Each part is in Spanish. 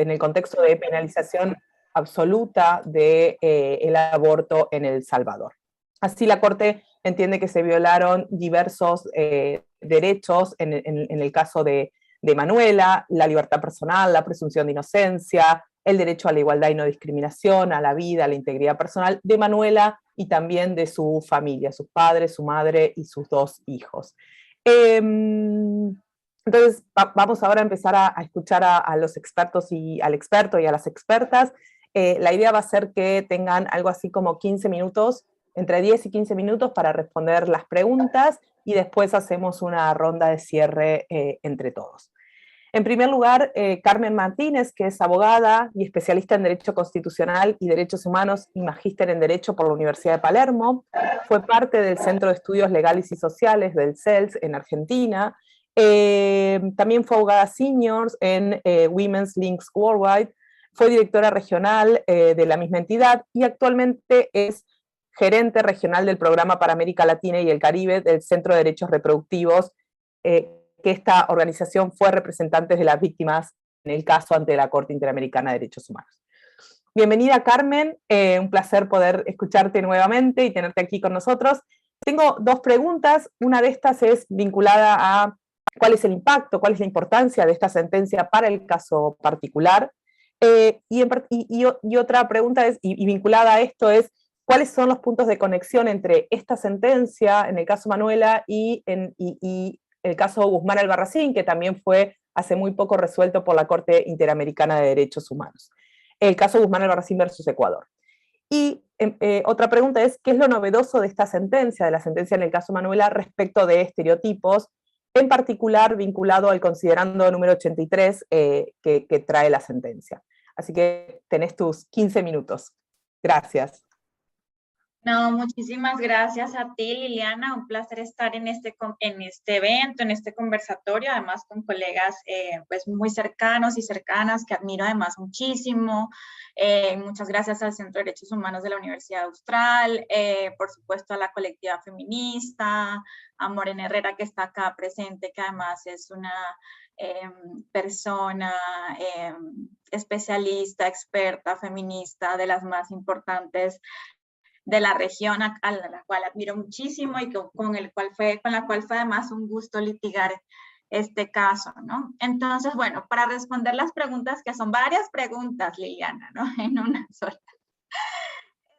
en el contexto de penalización absoluta de, el aborto en El Salvador. Así la Corte entiende que se violaron diversos derechos en el caso de Manuela, la libertad personal, la presunción de inocencia, el derecho a la igualdad y no discriminación, a la vida, a la integridad personal de Manuela y también de su familia, sus padres, su madre y sus 2 hijos. Entonces, vamos ahora a empezar a escuchar a los expertos y al experto y a las expertas. La idea va a ser que tengan algo así como 15 minutos, entre 10 y 15 minutos para responder las preguntas y después hacemos una ronda de cierre entre todos. En primer lugar, Carmen Martínez, que es abogada y especialista en Derecho Constitucional y Derechos Humanos y magíster en Derecho por la Universidad de Palermo, fue parte del Centro de Estudios Legales y Sociales del CELS en Argentina. También fue abogada senior en Women's Links Worldwide, fue directora regional de la misma entidad y actualmente es gerente regional del Programa para América Latina y el Caribe del Centro de Derechos Reproductivos, que esta organización fue representante de las víctimas en el caso ante la Corte Interamericana de Derechos Humanos. Bienvenida, Carmen, un placer poder escucharte nuevamente y tenerte aquí con nosotros. Tengo 2 preguntas, una de estas es vinculada a cuál es el impacto, cuál es la importancia de esta sentencia para el caso particular, y otra pregunta es, y vinculada a esto es, ¿cuáles son los puntos de conexión entre esta sentencia, en el caso Manuela, y el caso Guzmán Albarracín, que también fue hace muy poco resuelto por la Corte Interamericana de Derechos Humanos? El caso Guzmán Albarracín versus Ecuador. Y otra pregunta es, ¿qué es lo novedoso de esta sentencia, de la sentencia en el caso Manuela, respecto de estereotipos, en particular vinculado al considerando número 83 que trae la sentencia? Así que tenés tus 15 minutos. Gracias. No, muchísimas gracias a ti, Liliana. Un placer estar en este evento, en este conversatorio, además con colegas pues muy cercanos y cercanas que admiro además muchísimo. Muchas gracias al Centro de Derechos Humanos de la Universidad Austral, por supuesto a la colectiva feminista, a Morena Herrera que está acá presente, que además es una persona especialista, experta, feminista, de las más importantes de la región, a la cual admiro muchísimo y con la cual fue además un gusto litigar este caso, ¿no? Entonces, bueno, para responder las preguntas, que son varias preguntas, Liliana, ¿no? En una sola.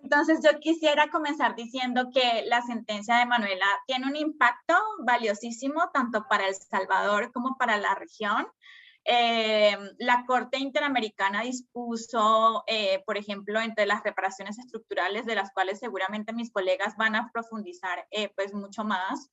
Entonces, yo quisiera comenzar diciendo que la sentencia de Manuela tiene un impacto valiosísimo tanto para El Salvador como para la región. La Corte Interamericana dispuso, por ejemplo, entre las reparaciones estructurales, de las cuales seguramente mis colegas van a profundizar pues mucho más.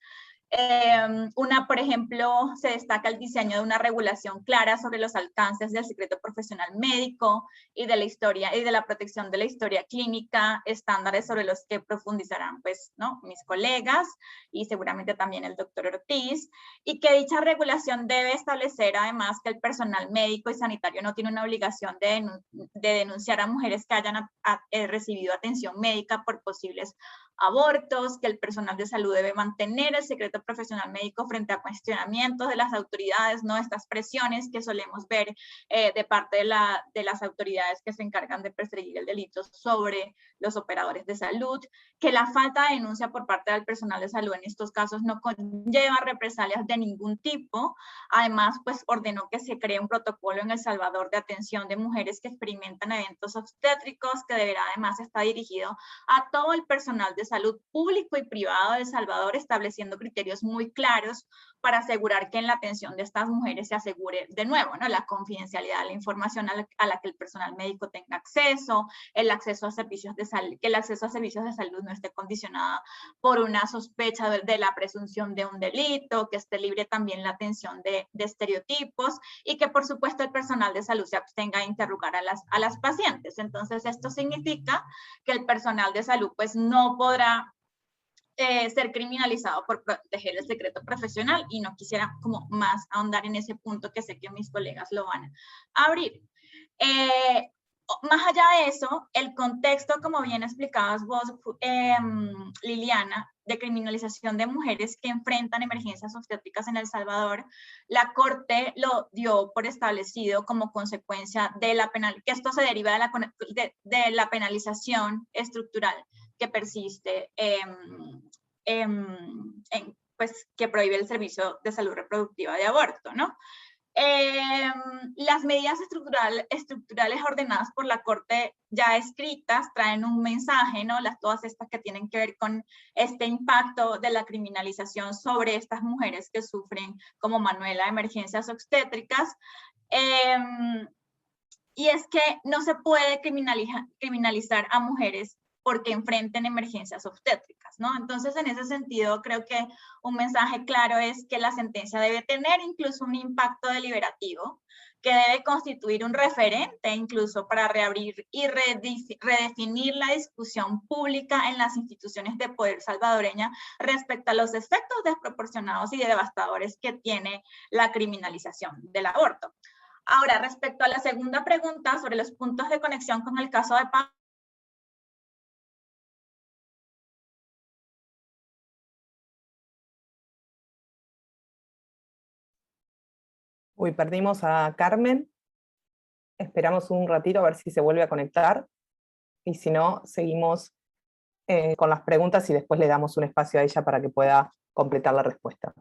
Por ejemplo, se destaca el diseño de una regulación clara sobre los alcances del secreto profesional médico y de la historia y de la protección de la historia clínica, estándares sobre los que profundizarán pues, ¿no? mis colegas y seguramente también el doctor Ortiz, y que dicha regulación debe establecer además que el personal médico y sanitario no tiene una obligación de denunciar a mujeres que hayan recibido atención médica por posibles abortos, que el personal de salud debe mantener el secreto profesional médico frente a cuestionamientos de las autoridades, ¿no? Estas presiones que solemos ver de parte de las autoridades que se encargan de perseguir el delito sobre los operadores de salud, que la falta de denuncia por parte del personal de salud en estos casos no conlleva represalias de ningún tipo. Además, pues ordenó que se cree un protocolo en El Salvador de atención de mujeres que experimentan eventos obstétricos, que deberá además estar dirigido a todo el personal de salud público y privado de El Salvador, estableciendo criterios muy claros para asegurar que en la atención de estas mujeres se asegure de nuevo, ¿no? La confidencialidad de la información a la que el personal médico tenga acceso, el acceso a servicios de salud, que el acceso a servicios de salud no esté condicionada por una sospecha de la presunción de un delito, que esté libre también la atención de estereotipos y que por supuesto el personal de salud se abstenga de interrogar a las pacientes. Entonces esto significa que el personal de salud pues no podrá ser criminalizado por proteger el secreto profesional, y no quisiera como más ahondar en ese punto, que sé que mis colegas lo van a abrir. más allá de eso, el contexto, como bien explicabas vos, Liliana, de criminalización de mujeres que enfrentan emergencias obstétricas en El Salvador, la Corte lo dio por establecido como consecuencia de la que esto se deriva de la penalización estructural que persiste, pues, que prohíbe el servicio de salud reproductiva de aborto, ¿no? Las medidas estructurales ordenadas por la Corte ya escritas traen un mensaje, ¿no? Todas estas que tienen que ver con este impacto de la criminalización sobre estas mujeres que sufren, como Manuela, emergencias obstétricas. Y es que no se puede criminalizar a mujeres porque enfrenten emergencias obstétricas, ¿no? Entonces, en ese sentido, creo que un mensaje claro es que la sentencia debe tener incluso un impacto deliberativo, que debe constituir un referente incluso para reabrir y redefinir la discusión pública en las instituciones de poder salvadoreña respecto a los efectos desproporcionados y devastadores que tiene la criminalización del aborto. Ahora, respecto a la segunda pregunta sobre los puntos de conexión con el caso de Paz, Uy, perdimos a Carmen. Esperamos un ratito a ver si se vuelve a conectar. Y si no, seguimos con las preguntas y después le damos un espacio a ella para que pueda completar la respuesta.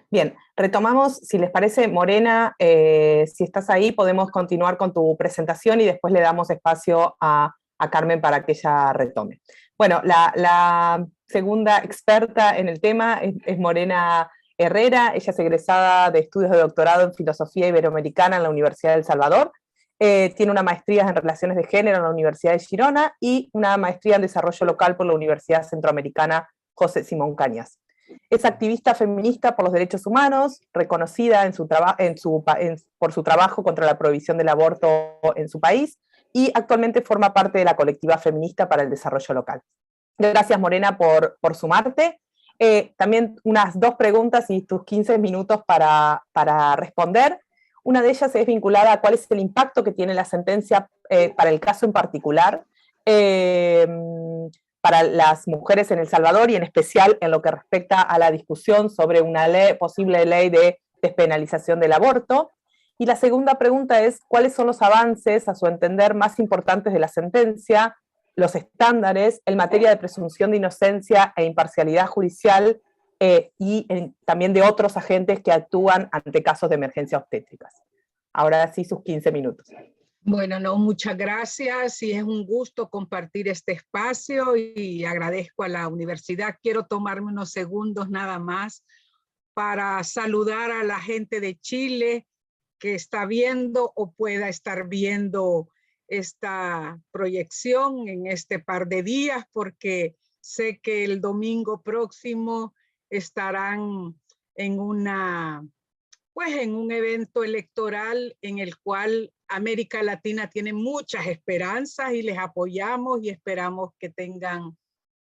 Bien, retomamos, si les parece, Morena, si estás ahí, podemos continuar con tu presentación y después le damos espacio a Carmen para que ella retome. Bueno, la segunda experta en el tema es Morena Herrera. Ella es egresada de estudios de doctorado en Filosofía Iberoamericana en la Universidad de El Salvador. Tiene una maestría en Relaciones de Género en la Universidad de Girona y una maestría en Desarrollo Local por la Universidad Centroamericana José Simón Cañas. Es activista feminista por los derechos humanos, reconocida por su trabajo contra la prohibición del aborto en su país, y actualmente forma parte de la colectiva feminista para el desarrollo local. Gracias, Morena, por sumarte. También unas 2 preguntas y tus 15 minutos para responder. Una de ellas es vinculada a cuál es el impacto que tiene la sentencia para el caso en particular, para las mujeres en El Salvador y en especial en lo que respecta a la discusión sobre una posible ley de despenalización del aborto. Y la segunda pregunta es, ¿cuáles son los avances, a su entender, más importantes de la sentencia, los estándares en materia de presunción de inocencia e imparcialidad judicial también de otros agentes que actúan ante casos de emergencia obstétricas? Ahora sí, sus 15 minutos. Bueno, no, muchas gracias y es un gusto compartir este espacio y agradezco a la universidad. Quiero tomarme unos segundos nada más para saludar a la gente de Chile que está viendo o pueda estar viendo esta proyección en este par de días, porque sé que el domingo próximo estarán en un evento electoral en el cual América Latina tiene muchas esperanzas y les apoyamos y esperamos que tengan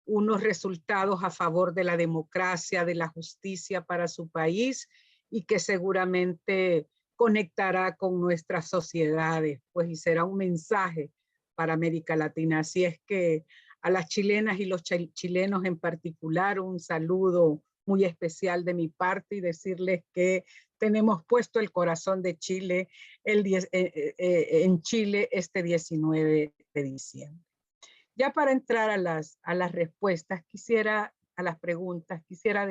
unos resultados a favor de la democracia, de la justicia para su país y que seguramente conectará con nuestras sociedades, pues y será un mensaje para América Latina. Así es que a las chilenas y los chilenos en particular, un saludo muy especial de mi parte y decirles que tenemos puesto el corazón de Chile en Chile este 19 de diciembre. Ya para entrar a las respuestas, a las preguntas, quisiera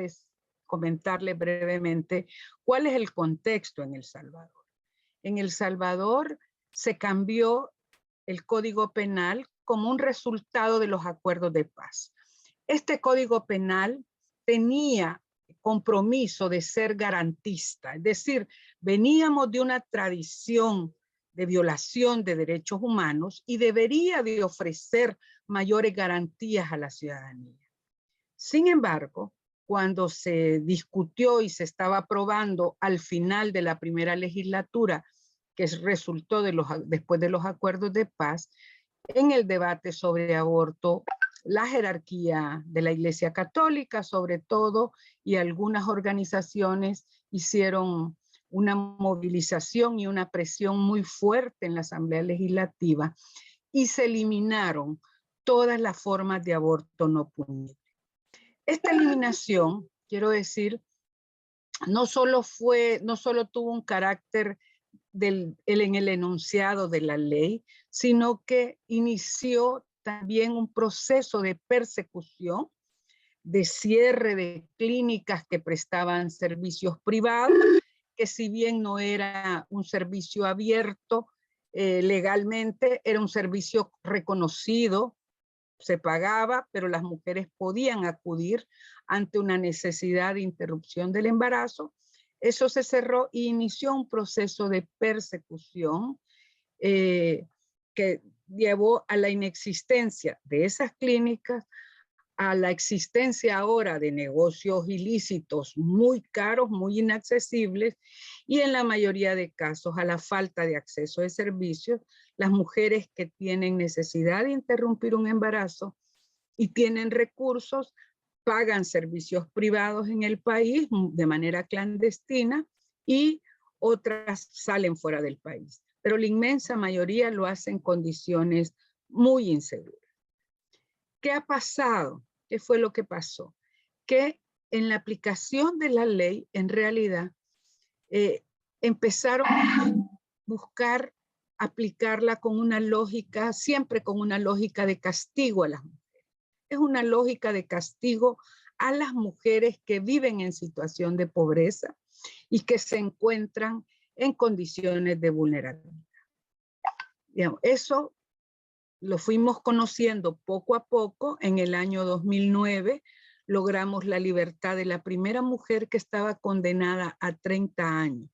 comentarles brevemente cuál es el contexto en El Salvador. En El Salvador se cambió el Código Penal como un resultado de los acuerdos de paz. Este Código Penal tenía compromiso de ser garantista, es decir, veníamos de una tradición de violación de derechos humanos y debería de ofrecer mayores garantías a la ciudadanía. Sin embargo, cuando se discutió y se estaba aprobando al final de la primera legislatura, que resultó después de los acuerdos de paz, en el debate sobre aborto la jerarquía de la Iglesia Católica, sobre todo, y algunas organizaciones hicieron una movilización y una presión muy fuerte en la Asamblea Legislativa y se eliminaron todas las formas de aborto no punible. Esta eliminación, quiero decir, no solo tuvo un carácter en el enunciado de la ley, sino que inició también un proceso de persecución, de cierre de clínicas que prestaban servicios privados, que si bien no era un servicio abierto legalmente, era un servicio reconocido, se pagaba, pero las mujeres podían acudir ante una necesidad de interrupción del embarazo. Eso se cerró y inició un proceso de persecución que llevó a la inexistencia de esas clínicas, a la existencia ahora de negocios ilícitos muy caros, muy inaccesibles, y en la mayoría de casos a la falta de acceso a servicios. Las mujeres que tienen necesidad de interrumpir un embarazo y tienen recursos, pagan servicios privados en el país de manera clandestina y otras salen fuera del país. Pero la inmensa mayoría lo hace en condiciones muy inseguras. ¿Qué ha pasado? ¿Qué fue lo que pasó? Que en la aplicación de la ley, en realidad, empezaron a buscar aplicarla con una lógica, siempre con una lógica de castigo a las mujeres. Es una lógica de castigo a las mujeres que viven en situación de pobreza y que se encuentran en condiciones de vulnerabilidad. Digamos, eso lo fuimos conociendo poco a poco. En el año 2009 logramos la libertad de la primera mujer que estaba condenada a 30 años.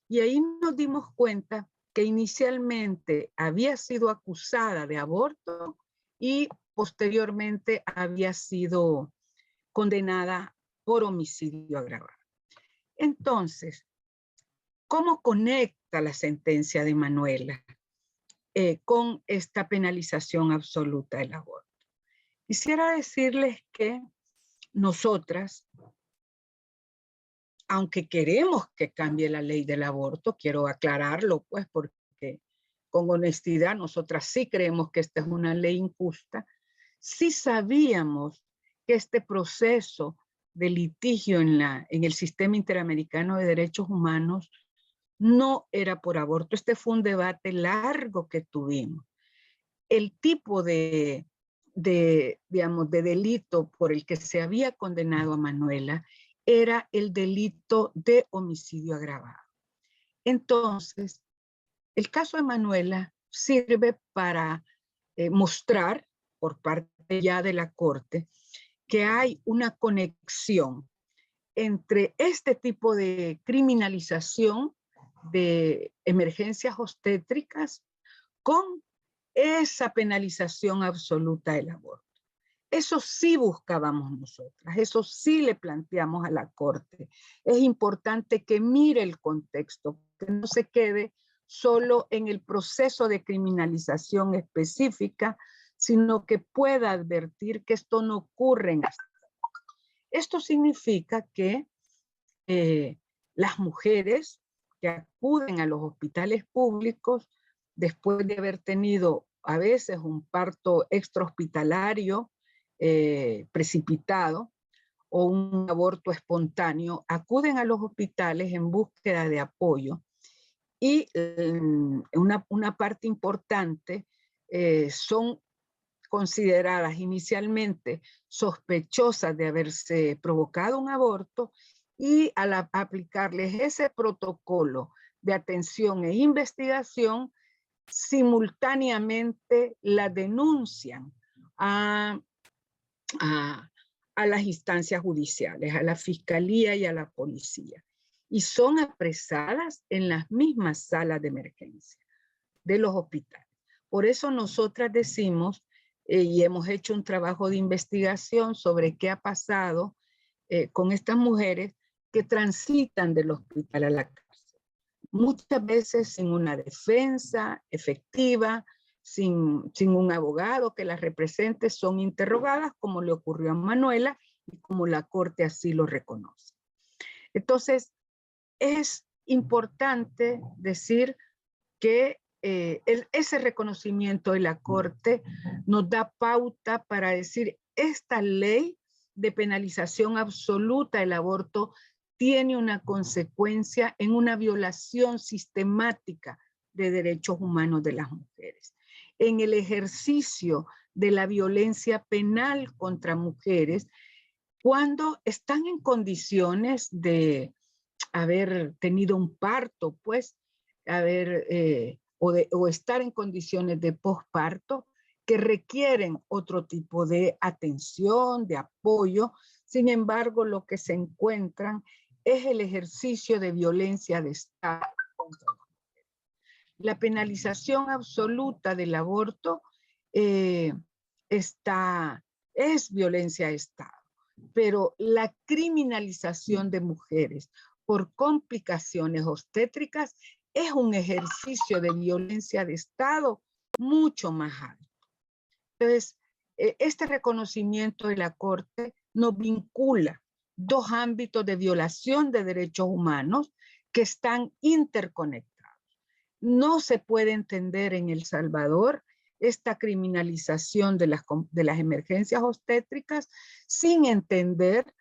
Y ahí nos dimos cuenta que inicialmente había sido acusada de aborto y posteriormente había sido condenada por homicidio agravado. Entonces, ¿cómo conecta la sentencia de Manuela con esta penalización absoluta del aborto? Quisiera decirles que nosotras, aunque queremos que cambie la ley del aborto, quiero aclararlo, pues, porque con honestidad nosotras sí creemos que esta es una ley injusta, sí sabíamos que este proceso de litigio en el sistema interamericano de derechos humanos no era por aborto. Este fue un debate largo que tuvimos. El tipo de delito por el que se había condenado a Manuela era el delito de homicidio agravado. Entonces, el caso de Manuela sirve para mostrar por parte ya de la Corte que hay una conexión entre este tipo de criminalización de emergencias obstétricas con esa penalización absoluta del aborto. Eso sí buscábamos nosotras, eso sí le planteamos a la Corte. Es importante que mire el contexto, que no se quede solo en el proceso de criminalización específica, sino que pueda advertir que esto no ocurre en esta. Esto significa que las mujeres que acuden a los hospitales públicos después de haber tenido a veces un parto extrahospitalario precipitado o un aborto espontáneo, acuden a los hospitales en búsqueda de apoyo y una parte importante son consideradas inicialmente sospechosas de haberse provocado un aborto y al aplicarles ese protocolo de atención e investigación, simultáneamente la denuncian a las instancias judiciales, a la fiscalía y a la policía. Y son apresadas en las mismas salas de emergencia de los hospitales. Por eso nosotras decimos, y hemos hecho un trabajo de investigación sobre qué ha pasado con estas mujeres que transitan del hospital a la cárcel. Muchas veces sin una defensa efectiva, sin un abogado que las represente, son interrogadas como le ocurrió a Manuela y como la Corte así lo reconoce. Entonces, es importante decir que ese reconocimiento de la Corte nos da pauta para decir, esta ley de penalización absoluta del aborto tiene una consecuencia en una violación sistemática de derechos humanos de las mujeres, en el ejercicio de la violencia penal contra mujeres cuando están en condiciones de haber tenido un parto, pues, o estar en condiciones de posparto que requieren otro tipo de atención, de apoyo. Sin embargo, lo que se encuentran es el ejercicio de violencia de Estado contra las mujeres. La penalización absoluta del aborto es violencia de Estado, pero la criminalización de mujeres por complicaciones obstétricas es un ejercicio de violencia de Estado mucho más alto. Entonces, este reconocimiento de la Corte nos vincula dos ámbitos de violación de derechos humanos que están interconectados. No se puede entender en El Salvador esta criminalización de las emergencias obstétricas sin entender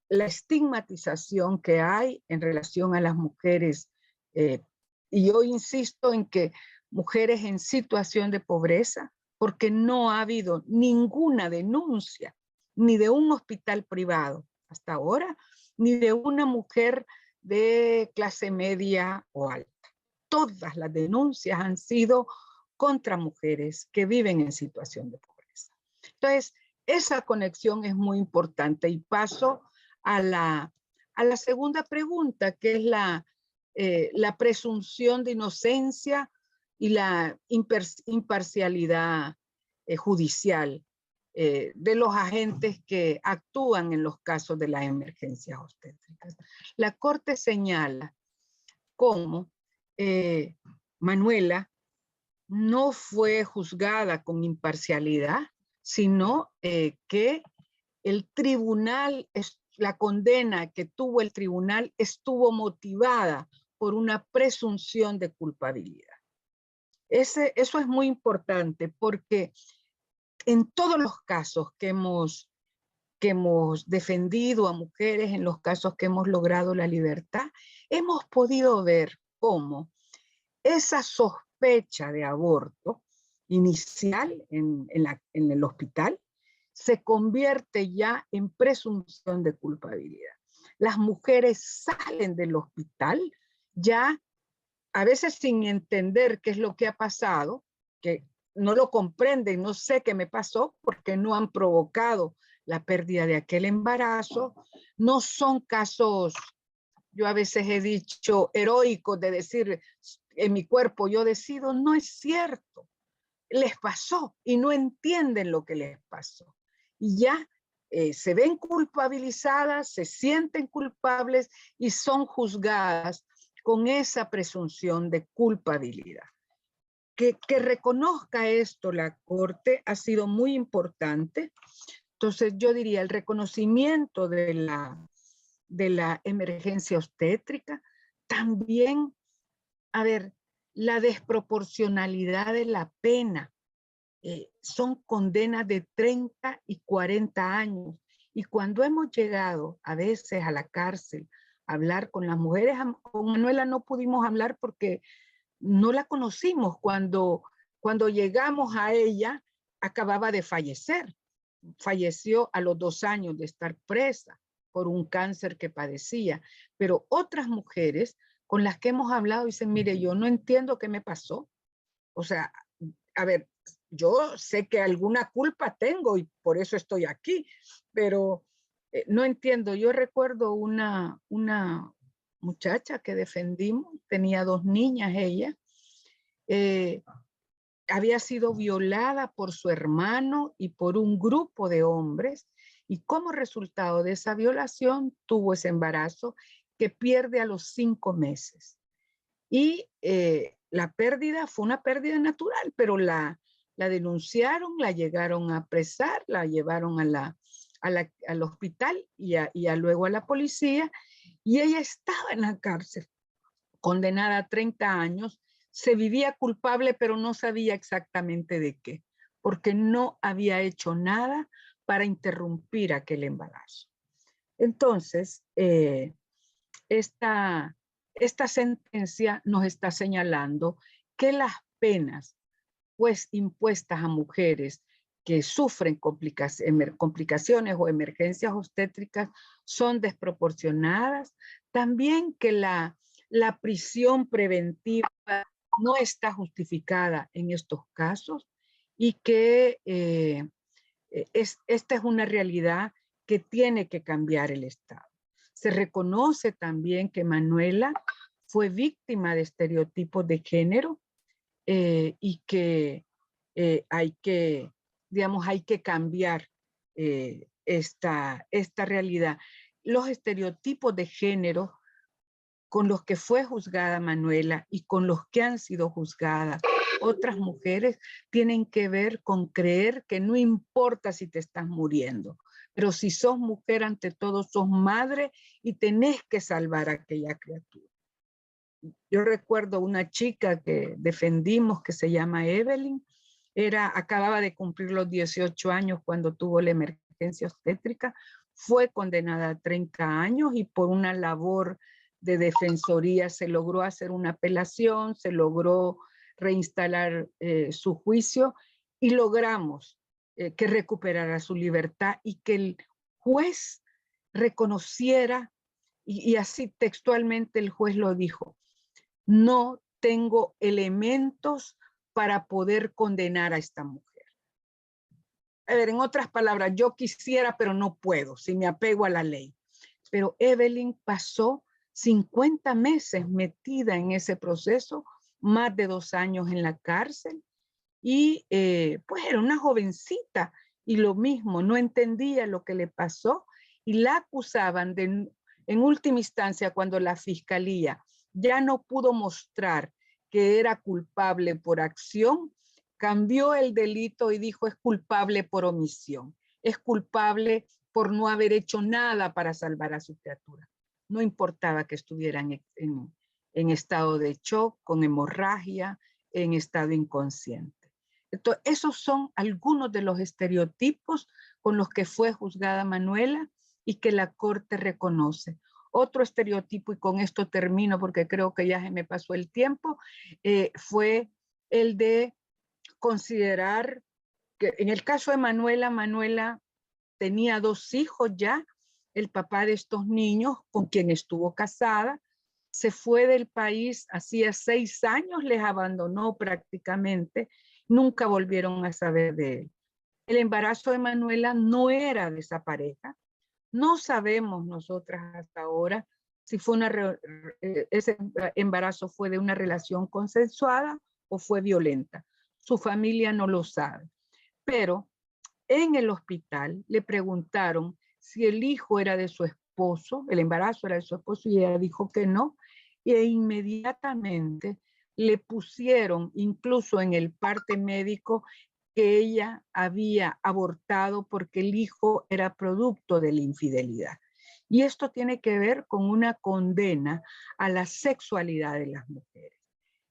la estigmatización que hay en relación a las mujeres. Y yo insisto en que mujeres en situación de pobreza, porque no ha habido ninguna denuncia, ni de un hospital privado hasta ahora, ni de una mujer de clase media o alta. Todas las denuncias han sido contra mujeres que viven en situación de pobreza. Entonces, esa conexión es muy importante y paso a la segunda pregunta, que es la presunción de inocencia y la imparcialidad judicial de los agentes que actúan en los casos de las emergencias obstétricas. La Corte señala cómo Manuela no fue juzgada con imparcialidad, sino que el tribunal, la condena que tuvo el tribunal estuvo motivada por una presunción de culpabilidad. Eso es muy importante porque en todos los casos que hemos defendido a mujeres, en los casos que hemos logrado la libertad, hemos podido ver cómo esa sospecha de aborto inicial en el hospital se convierte ya en presunción de culpabilidad. Las mujeres salen del hospital ya a veces sin entender qué es lo que ha pasado, que no lo comprenden, no sé qué me pasó porque no han provocado la pérdida de aquel embarazo. No son casos, yo a veces he dicho, heroicos de decir, en mi cuerpo yo decido, no es cierto. Les pasó y no entienden lo que les pasó. Y ya se ven culpabilizadas, se sienten culpables y son juzgadas con esa presunción de culpabilidad. Que reconozca esto la Corte ha sido muy importante. Entonces yo diría el reconocimiento de la emergencia obstétrica, también, a ver, la desproporcionalidad de la pena. Son condenas de 30 y 40 años. Y cuando hemos llegado a veces a la cárcel a hablar con las mujeres, con Manuela no pudimos hablar porque no la conocimos. Cuando llegamos a ella, acababa de fallecer. Falleció a los 2 años de estar presa por un cáncer que padecía. Pero otras mujeres con las que hemos hablado dicen, mire, yo no entiendo qué me pasó. O sea, a ver, yo sé que alguna culpa tengo y por eso estoy aquí, pero no entiendo. Yo recuerdo una muchacha que defendimos, tenía 2 niñas ella, había sido violada por su hermano y por un grupo de hombres, y como resultado de esa violación tuvo ese embarazo que pierde a los 5 meses. Y la pérdida fue una pérdida natural, pero la La denunciaron, la llegaron a apresar, la llevaron al hospital y luego a la policía, y ella estaba en la cárcel, condenada a 30 años, se vivía culpable, pero no sabía exactamente de qué, porque no había hecho nada para interrumpir aquel embarazo. Entonces, esta sentencia nos está señalando que las penas pues impuestas a mujeres que sufren complicaciones o emergencias obstétricas son desproporcionadas. También que la prisión preventiva no está justificada en estos casos y que esta es una realidad que tiene que cambiar el Estado. Se reconoce también que Manuela fue víctima de estereotipos de género y que hay que, digamos, hay que cambiar esta realidad. Los estereotipos de género con los que fue juzgada Manuela y con los que han sido juzgadas otras mujeres tienen que ver con creer que no importa si te estás muriendo, pero si sos mujer, ante todo sos madre y tenés que salvar a aquella criatura. Yo recuerdo una chica que defendimos que se llama Evelyn, acababa de cumplir los 18 años cuando tuvo la emergencia obstétrica, fue condenada a 30 años y por una labor de defensoría se logró hacer una apelación, se logró reinstalar su juicio y logramos que recuperara su libertad y que el juez reconociera, y así textualmente el juez lo dijo: no tengo elementos para poder condenar a esta mujer. A ver, en otras palabras, yo quisiera, pero no puedo, si me apego a la ley. Pero Evelyn pasó 50 meses metida en ese proceso, más de 2 años en la cárcel, y pues era una jovencita, y lo mismo, no entendía lo que le pasó, y la acusaban en última instancia, cuando la fiscalía ya no pudo mostrar que era culpable por acción, cambió el delito y dijo: es culpable por omisión, es culpable por no haber hecho nada para salvar a su criatura. No importaba que estuvieran en estado de shock, con hemorragia, en estado inconsciente. Entonces, esos son algunos de los estereotipos con los que fue juzgada Manuela y que la Corte reconoce. Otro estereotipo, y con esto termino porque creo que ya se me pasó el tiempo, fue el de considerar que en el caso de Manuela tenía 2 hijos ya. El papá de estos niños, con quien estuvo casada, se fue del país hacía 6 años, les abandonó prácticamente, nunca volvieron a saber de él. El embarazo de Manuela no era de esa pareja. No sabemos nosotras hasta ahora si fue ese embarazo fue de una relación consensuada o fue violenta. Su familia no lo sabe. Pero en el hospital le preguntaron si el hijo era de su esposo, el embarazo era de su esposo, y ella dijo que no. E inmediatamente le pusieron, incluso en el parte médico, que ella había abortado porque el hijo era producto de la infidelidad. Y esto tiene que ver con una condena a la sexualidad de las mujeres.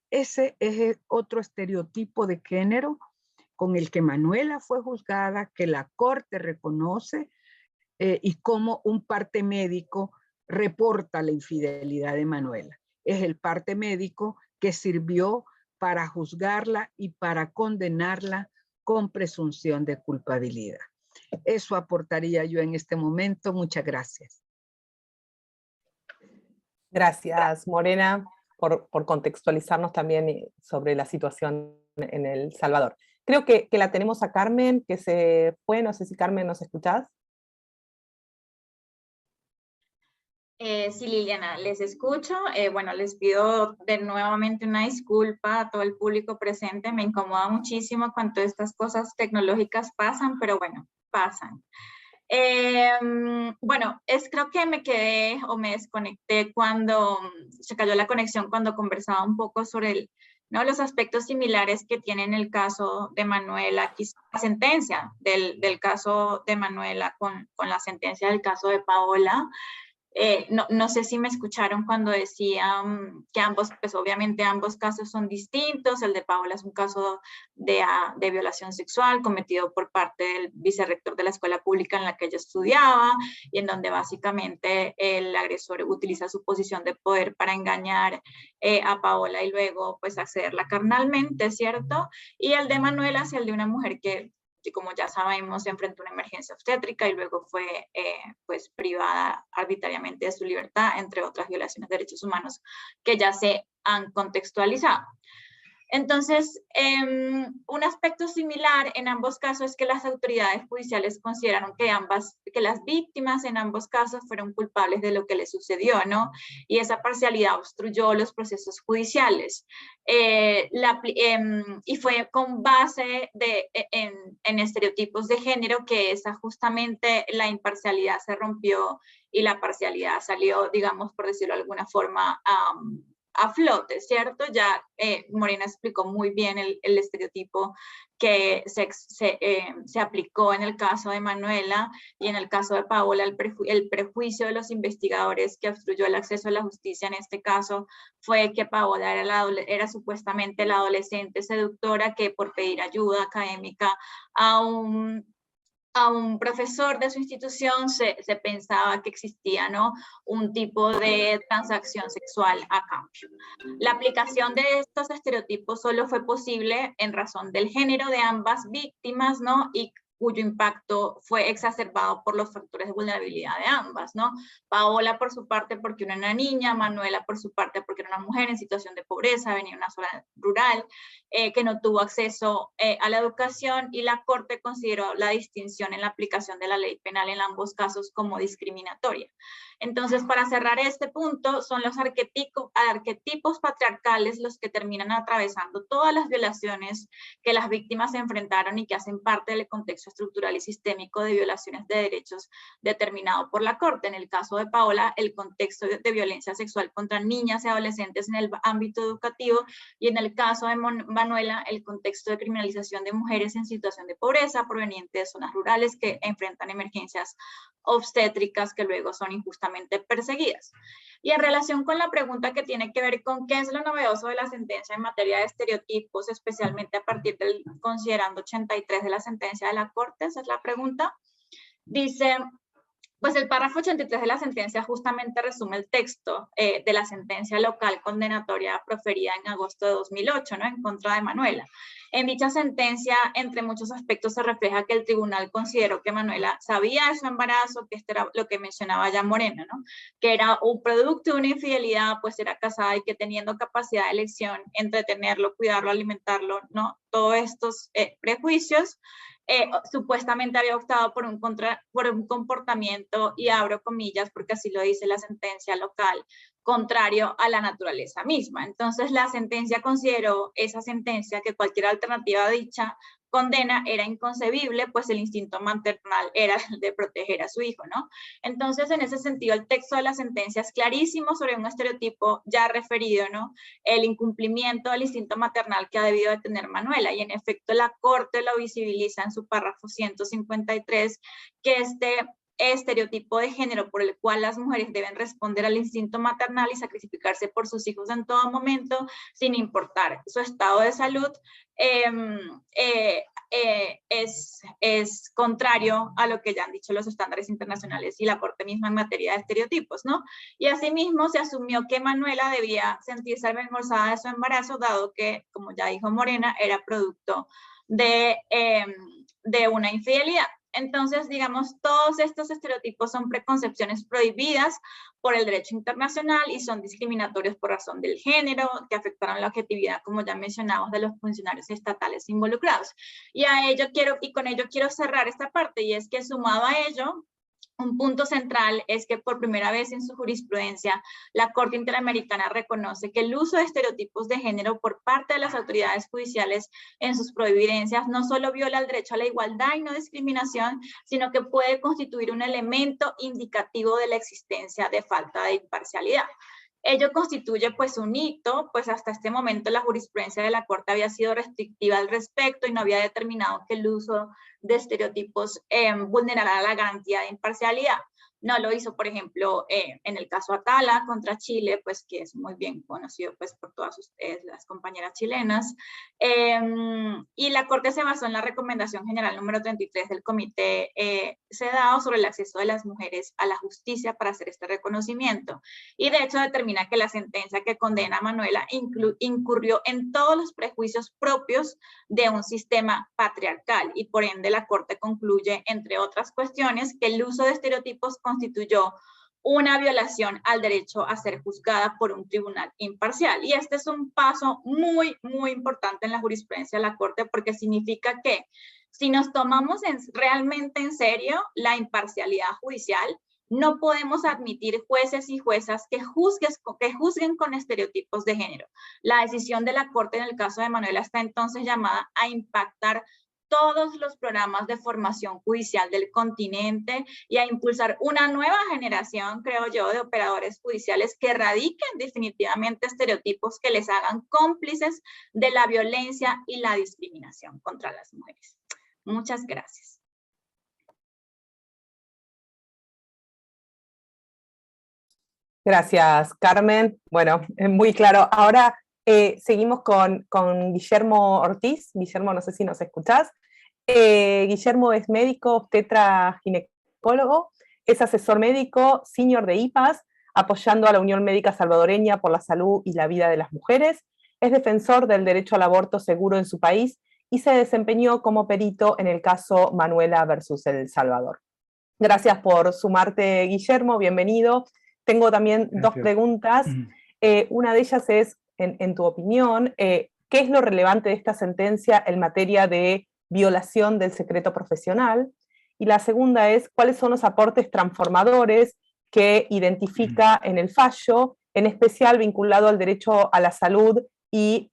Ese es otro estereotipo de género con el que Manuela fue juzgada, que la Corte reconoce, y cómo un parte médico reporta la infidelidad de Manuela. Es el parte médico que sirvió para juzgarla y para condenarla con presunción de culpabilidad. Eso aportaría yo en este momento. Muchas gracias. Gracias, Morena, por contextualizarnos también sobre la situación en El Salvador. Creo que la tenemos a Carmen, que se fue. No sé si, Carmen, ¿nos escuchás? Sí, Liliana, les escucho. Bueno, les pido nuevamente una disculpa a todo el público presente. Me incomoda muchísimo cuando estas cosas tecnológicas pasan, pero bueno, pasan. Bueno, creo que me quedé o me desconecté cuando se cayó la conexión, cuando conversaba un poco sobre ¿no? Los aspectos similares que tiene en el caso de Manuela, quizá la sentencia del caso de Manuela con la sentencia del caso de Paola. No sé si me escucharon cuando decía que ambos, pues obviamente ambos casos son distintos. El de Paola es un caso de violación sexual cometido por parte del vicerrector de la escuela pública en la que ella estudiaba, y en donde básicamente el agresor utiliza su posición de poder para engañar a Paola y luego pues accederla carnalmente, ¿cierto? Y el de Manuela es el de una mujer que, como ya sabemos, se enfrentó a una emergencia obstétrica y luego fue pues privada arbitrariamente de su libertad, entre otras violaciones de derechos humanos que ya se han contextualizado. Entonces, un aspecto similar en ambos casos es que las autoridades judiciales consideraron que las víctimas en ambos casos fueron culpables de lo que les sucedió, ¿no? Y esa parcialidad obstruyó los procesos judiciales. Y fue con base en estereotipos de género que justamente la imparcialidad se rompió y la parcialidad salió, digamos, por decirlo de alguna forma, a flote, ¿cierto? Ya Morena explicó muy bien el estereotipo que se aplicó en el caso de Manuela, y en el caso de Paola el prejuicio de los investigadores que obstruyó el acceso a la justicia en este caso fue que Paola era supuestamente la adolescente seductora que por pedir ayuda académica a un profesor de su institución se pensaba que existía, ¿no?, un tipo de transacción sexual a cambio. La aplicación de estos estereotipos solo fue posible en razón del género de ambas víctimas, ¿no?, y cuyo impacto fue exacerbado por los factores de vulnerabilidad de ambas, ¿no? Paola por su parte porque era una niña, Manuela por su parte porque era una mujer en situación de pobreza, venía de una zona rural, que no tuvo acceso a la educación, y la Corte consideró la distinción en la aplicación de la ley penal en ambos casos como discriminatoria. Entonces, para cerrar este punto, son los arquetipos patriarcales los que terminan atravesando todas las violaciones que las víctimas se enfrentaron y que hacen parte del contexto estructural y sistémico de violaciones de derechos determinado por la Corte. En el caso de Paola, el contexto de violencia sexual contra niñas y adolescentes en el ámbito educativo, y en el caso de Manuela, el contexto de criminalización de mujeres en situación de pobreza provenientes de zonas rurales que enfrentan emergencias obstétricas que luego son injustamente perseguidas. Y en relación con la pregunta que tiene que ver con qué es lo novedoso de la sentencia en materia de estereotipos, especialmente a partir del considerando 83 de la sentencia de la Corte, esa es la pregunta, dice... Pues el párrafo 83 de la sentencia justamente resume el texto de la sentencia local condenatoria proferida en agosto de 2008, ¿no?, en contra de Manuela. En dicha sentencia, entre muchos aspectos, se refleja que el tribunal consideró que Manuela sabía de su embarazo, que esto era lo que mencionaba ya Morena, ¿no?, que era un producto de una infidelidad, pues era casada y que teniendo capacidad de elección, entretenerlo, cuidarlo, alimentarlo, ¿no?, todos estos prejuicios, supuestamente había optado por un comportamiento, y abro comillas porque así lo dice la sentencia local, contrario a la naturaleza misma. Entonces la sentencia consideró, esa sentencia, que cualquier alternativa a dicha condena era inconcebible, pues el instinto maternal era el de proteger a su hijo, ¿no? Entonces, en ese sentido, el texto de la sentencia es clarísimo sobre un estereotipo ya referido, ¿no?, el incumplimiento del instinto maternal que ha debido de tener Manuela, y en efecto la Corte lo visibiliza en su párrafo 153, que este estereotipo de género por el cual las mujeres deben responder al instinto maternal y sacrificarse por sus hijos en todo momento, sin importar su estado de salud, es contrario a lo que ya han dicho los estándares internacionales y la Corte misma en materia de estereotipos, ¿no? Y asimismo se asumió que Manuela debía sentirse avergonzada de su embarazo, dado que, como ya dijo Morena, era producto de una infidelidad. Entonces, digamos, todos estos estereotipos son preconcepciones prohibidas por el derecho internacional y son discriminatorios por razón del género, que afectaron la objetividad, como ya mencionamos, de los funcionarios estatales involucrados. Y con ello quiero cerrar esta parte, y es que sumado a ello, un punto central es que por primera vez en su jurisprudencia, la Corte Interamericana reconoce que el uso de estereotipos de género por parte de las autoridades judiciales en sus providencias no solo viola el derecho a la igualdad y no discriminación, sino que puede constituir un elemento indicativo de la existencia de falta de imparcialidad. Ello constituye pues un hito, pues hasta este momento la jurisprudencia de la Corte había sido restrictiva al respecto y no había determinado que el uso de estereotipos vulnerará la garantía de imparcialidad. No lo hizo, por ejemplo, en el caso Atala contra Chile, pues que es muy bien conocido pues, por todas ustedes, las compañeras chilenas. Y la Corte se basó en la Recomendación General número 33 del Comité CEDAW sobre el acceso de las mujeres a la justicia para hacer este reconocimiento. Y de hecho determina que la sentencia que condena a Manuela incurrió en todos los prejuicios propios de un sistema patriarcal y por ende la Corte concluye, entre otras cuestiones, que el uso de estereotipos constituyó una violación al derecho a ser juzgada por un tribunal imparcial. Y este es un paso muy, muy importante en la jurisprudencia de la Corte porque significa que si nos tomamos realmente en serio la imparcialidad judicial, no podemos admitir jueces y juezas que juzguen con estereotipos de género. La decisión de la Corte en el caso de Manuela está entonces llamada a impactar todos los programas de formación judicial del continente y a impulsar una nueva generación, creo yo, de operadores judiciales que erradiquen definitivamente estereotipos que les hagan cómplices de la violencia y la discriminación contra las mujeres. Muchas gracias. Gracias, Carmen. Bueno, muy claro. Ahora seguimos con Guillermo Ortiz. Guillermo, no sé si nos escuchás. Guillermo es médico, obstetra ginecólogo, es asesor médico, senior de IPAS, apoyando a la Unión Médica Salvadoreña por la salud y la vida de las mujeres, es defensor del derecho al aborto seguro en su país y se desempeñó como perito en el caso Manuela versus El Salvador. Gracias por sumarte, Guillermo, bienvenido. Tengo también dos preguntas. Una de ellas es, en tu opinión, ¿qué es lo relevante de esta sentencia en materia de violación del secreto profesional? Y la segunda es, ¿cuáles son los aportes transformadores que identifica en el fallo, en especial vinculado al derecho a la salud y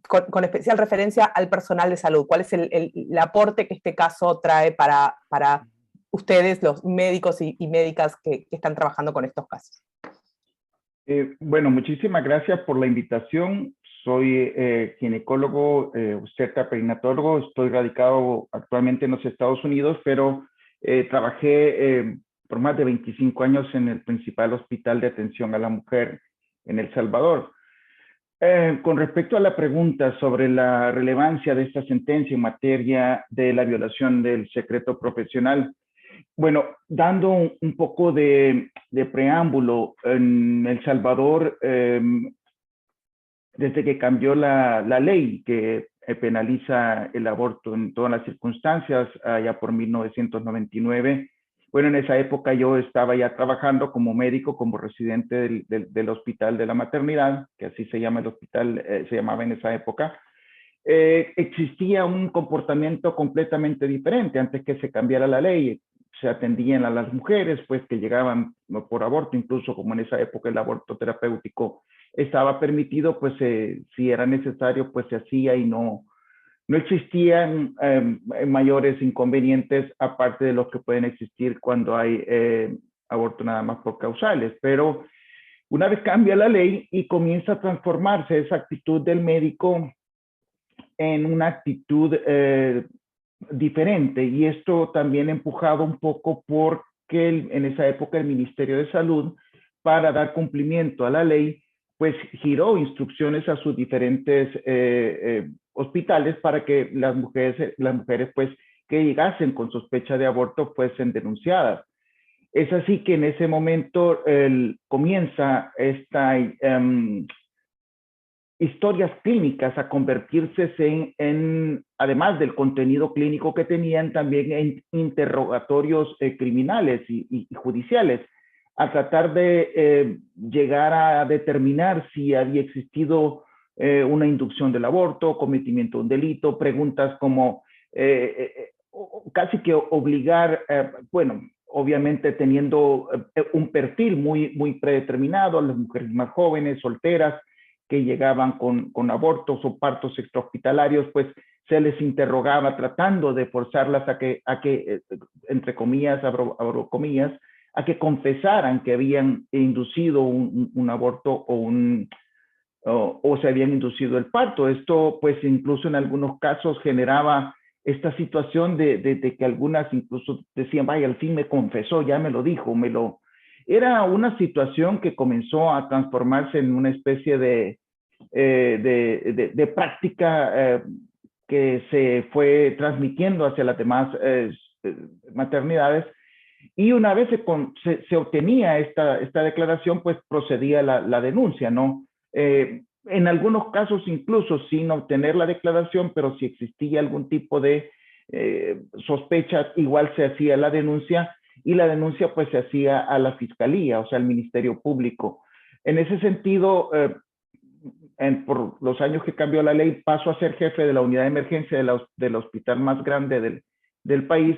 con especial referencia al personal de salud? ¿Cuál es el aporte que este caso trae para ustedes, los médicos y médicas que están trabajando con estos casos? Bueno, muchísimas gracias por la invitación. Soy ginecólogo, obstetra perinatólogo. Estoy radicado actualmente en los Estados Unidos, pero trabajé por más de 25 años en el principal hospital de atención a la mujer en El Salvador. Con respecto a la pregunta sobre la relevancia de esta sentencia en materia de la violación del secreto profesional, bueno, dando un poco de preámbulo, en El Salvador, desde que cambió la ley que penaliza el aborto en todas las circunstancias, allá por 1999, bueno, en esa época yo estaba ya trabajando como médico, como residente del Hospital de la Maternidad, que así se llama el hospital, se llamaba en esa época. Existía un comportamiento completamente diferente antes que se cambiara la ley. Se atendían a las mujeres pues que llegaban por aborto, incluso como en esa época el aborto terapéutico estaba permitido, pues si era necesario pues se hacía y no existían mayores inconvenientes aparte de los que pueden existir cuando hay aborto nada más por causales. Pero una vez cambia la ley y comienza a transformarse esa actitud del médico en una actitud diferente, y esto también empujado un poco porque en esa época el Ministerio de Salud, para dar cumplimiento a la ley, pues giró instrucciones a sus diferentes hospitales para que las mujeres pues que llegasen con sospecha de aborto fuesen denunciadas. Es así que en ese momento comienza esta historias clínicas a convertirse en, además del contenido clínico que tenían, también en interrogatorios criminales y judiciales, a tratar de llegar a determinar si había existido una inducción del aborto, cometimiento de un delito, preguntas como casi que obligar, bueno, obviamente teniendo un perfil muy predeterminado a las mujeres más jóvenes, solteras, que llegaban con abortos o partos extrahospitalarios, pues se les interrogaba tratando de forzarlas a que entre comillas, abro comillas, a que confesaran que habían inducido un aborto o se habían inducido el parto. Esto, pues, incluso en algunos casos generaba esta situación de que algunas incluso decían, vaya, al fin me confesó, ya me lo dijo, Era una situación que comenzó a transformarse en una especie de práctica que se fue transmitiendo hacia las demás maternidades. Y una vez se obtenía esta declaración, pues procedía la denuncia, ¿no? En algunos casos incluso sin obtener la declaración, pero si existía algún tipo de sospecha, igual se hacía la denuncia, y la denuncia pues se hacía a la fiscalía, o sea, al Ministerio Público. En ese sentido, por los años que cambió la ley, paso a ser jefe de la unidad de emergencia del hospital más grande del país,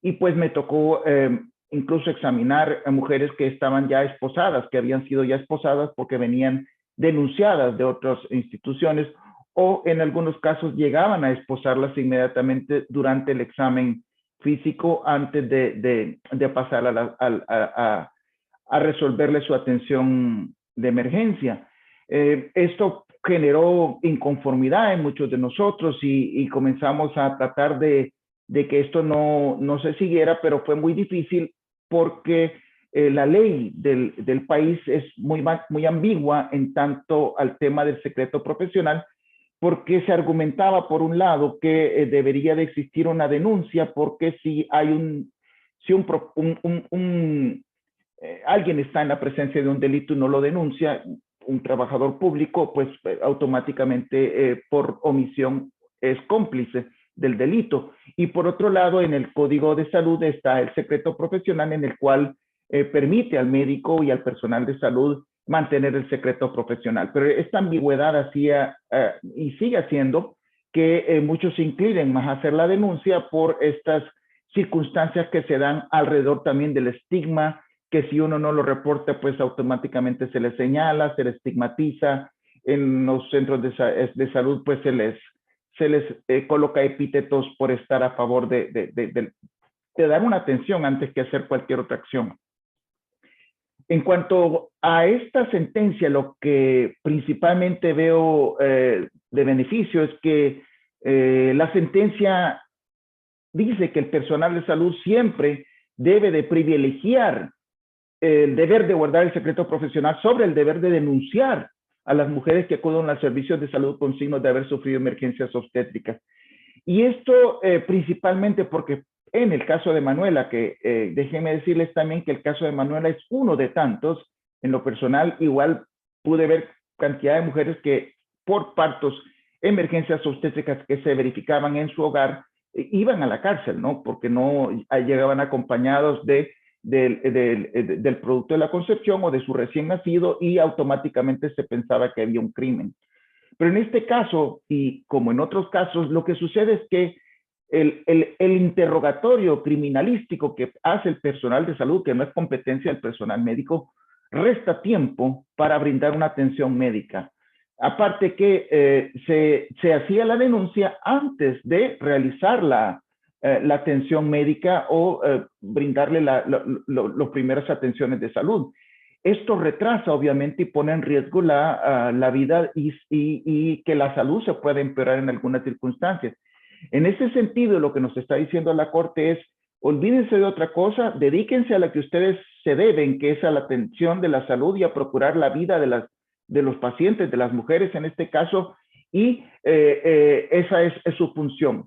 y pues me tocó incluso examinar a mujeres que estaban ya esposadas, que habían sido ya esposadas porque venían denunciadas de otras instituciones, o en algunos casos llegaban a esposarlas inmediatamente durante el examen físico antes de pasar a resolverle su atención de emergencia. Esto generó inconformidad en muchos de nosotros y comenzamos a tratar de que esto no se siguiera, pero fue muy difícil porque la ley del país es muy ambigua en tanto al tema del secreto profesional, porque se argumentaba por un lado que debería de existir una denuncia, porque si hay alguien está en la presencia de un delito y no lo denuncia, un trabajador público, pues automáticamente por omisión es cómplice del delito. Y por otro lado, en el Código de Salud está el secreto profesional, en el cual permite al médico y al personal de salud mantener el secreto profesional. Pero esta ambigüedad hacía y sigue haciendo que muchos se inclinen más a hacer la denuncia por estas circunstancias que se dan alrededor también del estigma, que si uno no lo reporta, pues automáticamente se le señala, se le estigmatiza. En los centros de salud, pues se les coloca epítetos por estar a favor de dar una atención antes que hacer cualquier otra acción. En cuanto a esta sentencia, lo que principalmente veo de beneficio es que la sentencia dice que el personal de salud siempre debe de privilegiar el deber de guardar el secreto profesional sobre el deber de denunciar a las mujeres que acuden a servicios de salud con signos de haber sufrido emergencias obstétricas. Y esto principalmente porque en el caso de Manuela, que déjenme decirles también que el caso de Manuela es uno de tantos. En lo personal, igual pude ver cantidad de mujeres que por partos, emergencias obstétricas que se verificaban en su hogar, iban a la cárcel, ¿no? Porque no llegaban acompañados del producto de la concepción o de su recién nacido, y automáticamente se pensaba que había un crimen. Pero en este caso, y como en otros casos, lo que sucede es que el interrogatorio criminalístico que hace el personal de salud, que no es competencia del personal médico, resta tiempo para brindar una atención médica. Aparte que se hacía la denuncia antes de realizar la atención médica o brindarle las primeras atenciones de salud. Esto retrasa obviamente y pone en riesgo la vida y que la salud se pueda empeorar en algunas circunstancias. En ese sentido, lo que nos está diciendo la Corte es: olvídense de otra cosa, dedíquense a la que ustedes se deben, que es a la atención de la salud y a procurar la vida de los pacientes, de las mujeres en este caso, y esa es su función.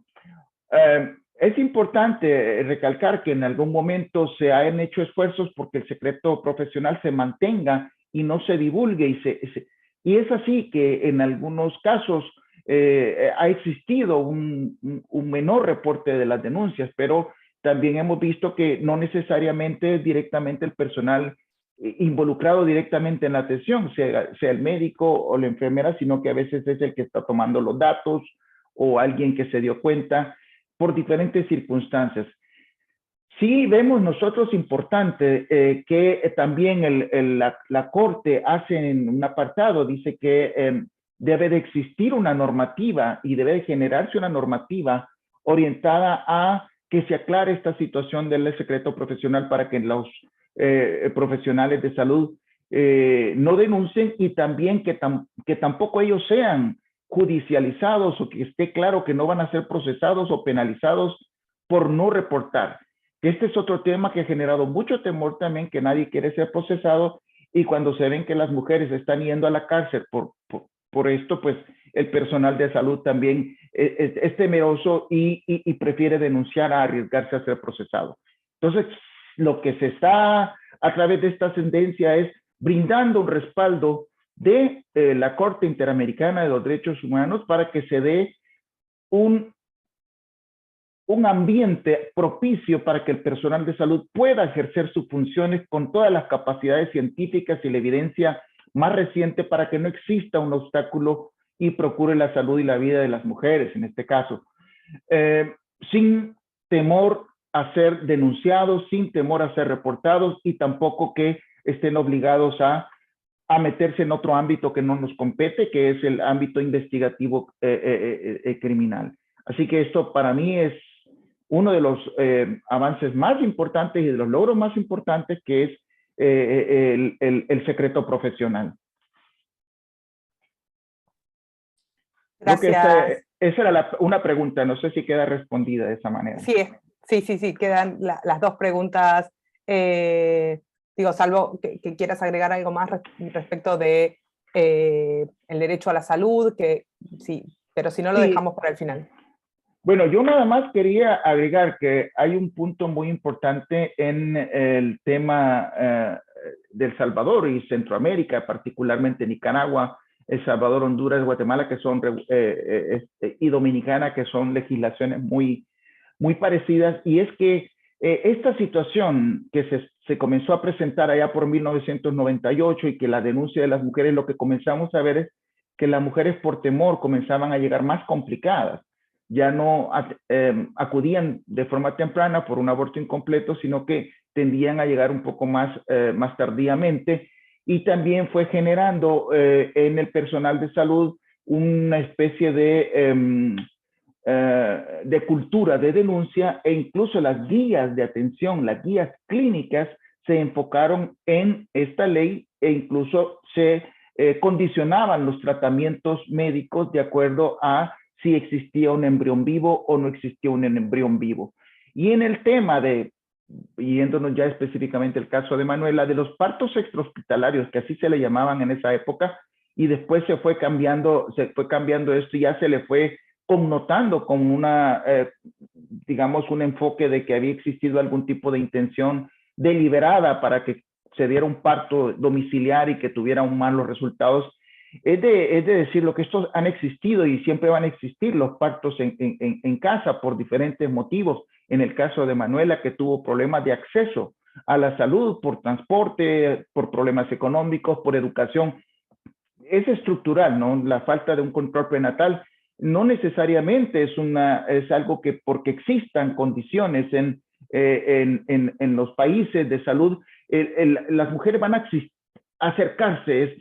Es importante recalcar que en algún momento se han hecho esfuerzos porque el secreto profesional se mantenga y no se divulgue, y es así que en algunos casos ha existido un menor reporte de las denuncias, pero también hemos visto que no necesariamente directamente el personal involucrado directamente en la atención, sea el médico o la enfermera, sino que a veces es el que está tomando los datos o alguien que se dio cuenta por diferentes circunstancias. Sí vemos nosotros importante que también la Corte hace en un apartado, dice que debe de existir una normativa y debe de generarse una normativa orientada a que se aclare esta situación del secreto profesional para que profesionales de salud no denuncien, y también que tampoco ellos sean judicializados, o que esté claro que no van a ser procesados o penalizados por no reportar. Este es otro tema que ha generado mucho temor también, que nadie quiere ser procesado, y cuando se ven que las mujeres están yendo a la cárcel por esto, pues el personal de salud también es temeroso y prefiere denunciar a arriesgarse a ser procesado. Entonces, lo que se está a través de esta sentencia es brindando un respaldo de la Corte Interamericana de los Derechos Humanos para que se dé un ambiente propicio para que el personal de salud pueda ejercer sus funciones con todas las capacidades científicas y la evidencia más reciente, para que no exista un obstáculo y procure la salud y la vida de las mujeres, en este caso, sin temor a ser denunciados, sin temor a ser reportados, y tampoco que estén obligados a meterse en otro ámbito que no nos compete, que es el ámbito investigativo criminal. Así que esto para mí es uno de los avances más importantes y de los logros más importantes, que es el secreto profesional. Gracias. Creo que esa era una pregunta, no sé si queda respondida de esa manera. Sí, quedan las dos preguntas. Digo, salvo que quieras agregar algo más respecto de el derecho a la salud, que sí, pero si no lo dejamos para el final. Bueno, yo nada más quería agregar que hay un punto muy importante en el tema de El Salvador y Centroamérica, particularmente Nicaragua, El Salvador, Honduras, Guatemala, que son y Dominicana, que son legislaciones muy parecidas, y es que esta situación que se comenzó a presentar allá por 1998, y que la denuncia de las mujeres, lo que comenzamos a ver es que las mujeres por temor comenzaban a llegar más complicadas. Ya no acudían de forma temprana por un aborto incompleto, sino que tendían a llegar un poco más tardíamente, y también fue generando en el personal de salud una especie de cultura de denuncia, e incluso las guías de atención, las guías clínicas, se enfocaron en esta ley, e incluso se condicionaban los tratamientos médicos de acuerdo a si existía un embrión vivo o no existía un embrión vivo. Y en el tema de, yéndonos ya específicamente el caso de Manuela, de los partos extrahospitalarios, que así se le llamaban en esa época, y después se fue cambiando esto, y ya se le fue connotando como una, digamos, un enfoque de que había existido algún tipo de intención deliberada para que se diera un parto domiciliar y que tuviera un malos resultados. Es de decirlo que estos han existido y siempre van a existir los partos en casa por diferentes motivos. En el caso de Manuela, que tuvo problemas de acceso a la salud por transporte, por problemas económicos, por educación. Es estructural, ¿no? La falta de un control prenatal no necesariamente es algo que porque existan condiciones en los países de salud, las mujeres van a acercarse.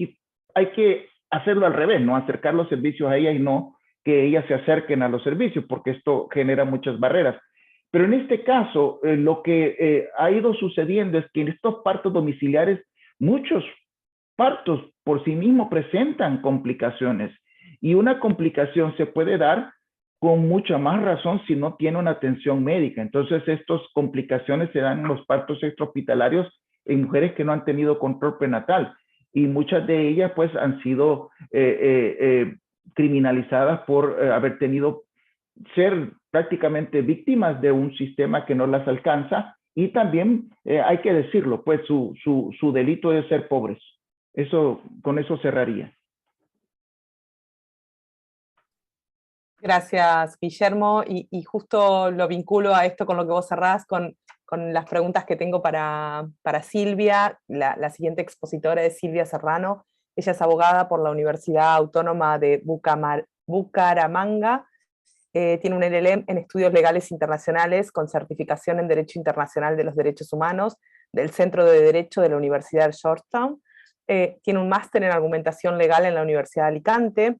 Hay que hacerlo al revés, ¿no? Acercar los servicios a ella y no que ellas se acerquen a los servicios, porque esto genera muchas barreras. Pero en este caso, lo que ha ido sucediendo es que en estos partos domiciliares, muchos partos por sí mismos presentan complicaciones, y una complicación se puede dar con mucha más razón si no tiene una atención médica. Entonces, estas complicaciones se dan en los partos extrahospitalarios en mujeres que no han tenido control prenatal, y muchas de ellas pues han sido criminalizadas por ser prácticamente víctimas de un sistema que no las alcanza, y también hay que decirlo, pues su delito es ser pobres. Con eso cerraría. Gracias, Guillermo, y justo lo vinculo a esto con lo que vos cerrás, con las preguntas que tengo para Silvia. La siguiente expositora es Silvia Serrano. Ella es abogada por la Universidad Autónoma de Bucaramanga. Tiene un LLM en Estudios Legales Internacionales con certificación en Derecho Internacional de los Derechos Humanos del Centro de Derecho de la Universidad de Georgetown. Tiene un máster en Argumentación Legal en la Universidad de Alicante.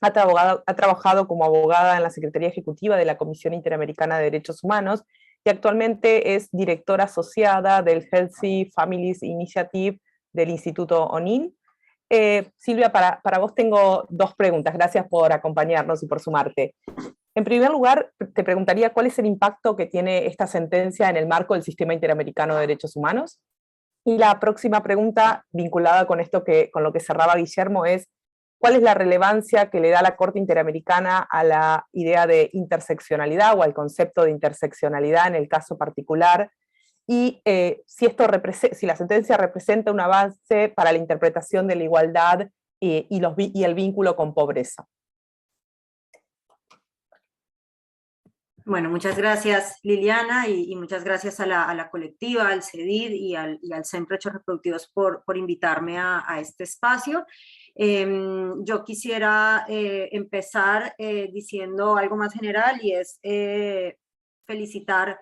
Ha trabajado como abogada en la Secretaría Ejecutiva de la Comisión Interamericana de Derechos Humanos y actualmente es directora asociada del Healthy Families Initiative del Instituto O'Neill. Silvia, para vos tengo dos preguntas. Gracias por acompañarnos y por sumarte. En primer lugar, te preguntaría cuál es el impacto que tiene esta sentencia en el marco del Sistema Interamericano de Derechos Humanos. Y la próxima pregunta, vinculada con con lo que cerraba Guillermo, es ¿cuál es la relevancia que le da la Corte Interamericana a la idea de interseccionalidad o al concepto de interseccionalidad en el caso particular? Y si la sentencia representa un avance para la interpretación de la igualdad y el vínculo con pobreza. Bueno, muchas gracias Liliana y muchas gracias a la colectiva, al CEDID y al Centro de Derechos Reproductivos por invitarme a este espacio. Yo quisiera empezar diciendo algo más general y es felicitar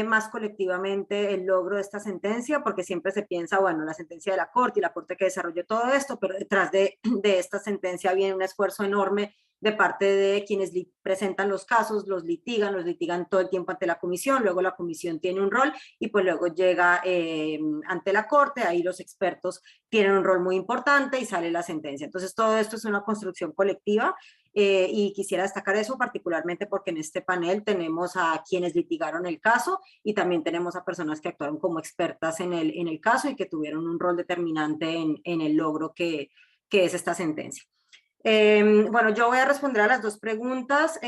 más colectivamente el logro de esta sentencia, porque siempre se piensa, bueno, la sentencia de la Corte y la Corte que desarrolló todo esto, pero detrás de esta sentencia viene un esfuerzo enorme de parte de quienes presentan los casos, los litigan todo el tiempo ante la comisión, luego la comisión tiene un rol y pues luego llega ante la Corte, ahí los expertos tienen un rol muy importante y sale la sentencia. Entonces todo esto es una construcción colectiva y quisiera destacar eso particularmente porque en este panel tenemos a quienes litigaron el caso y también tenemos a personas que actuaron como expertas en el caso y que tuvieron un rol determinante en el logro que es esta sentencia. Bueno, yo voy a responder a las dos preguntas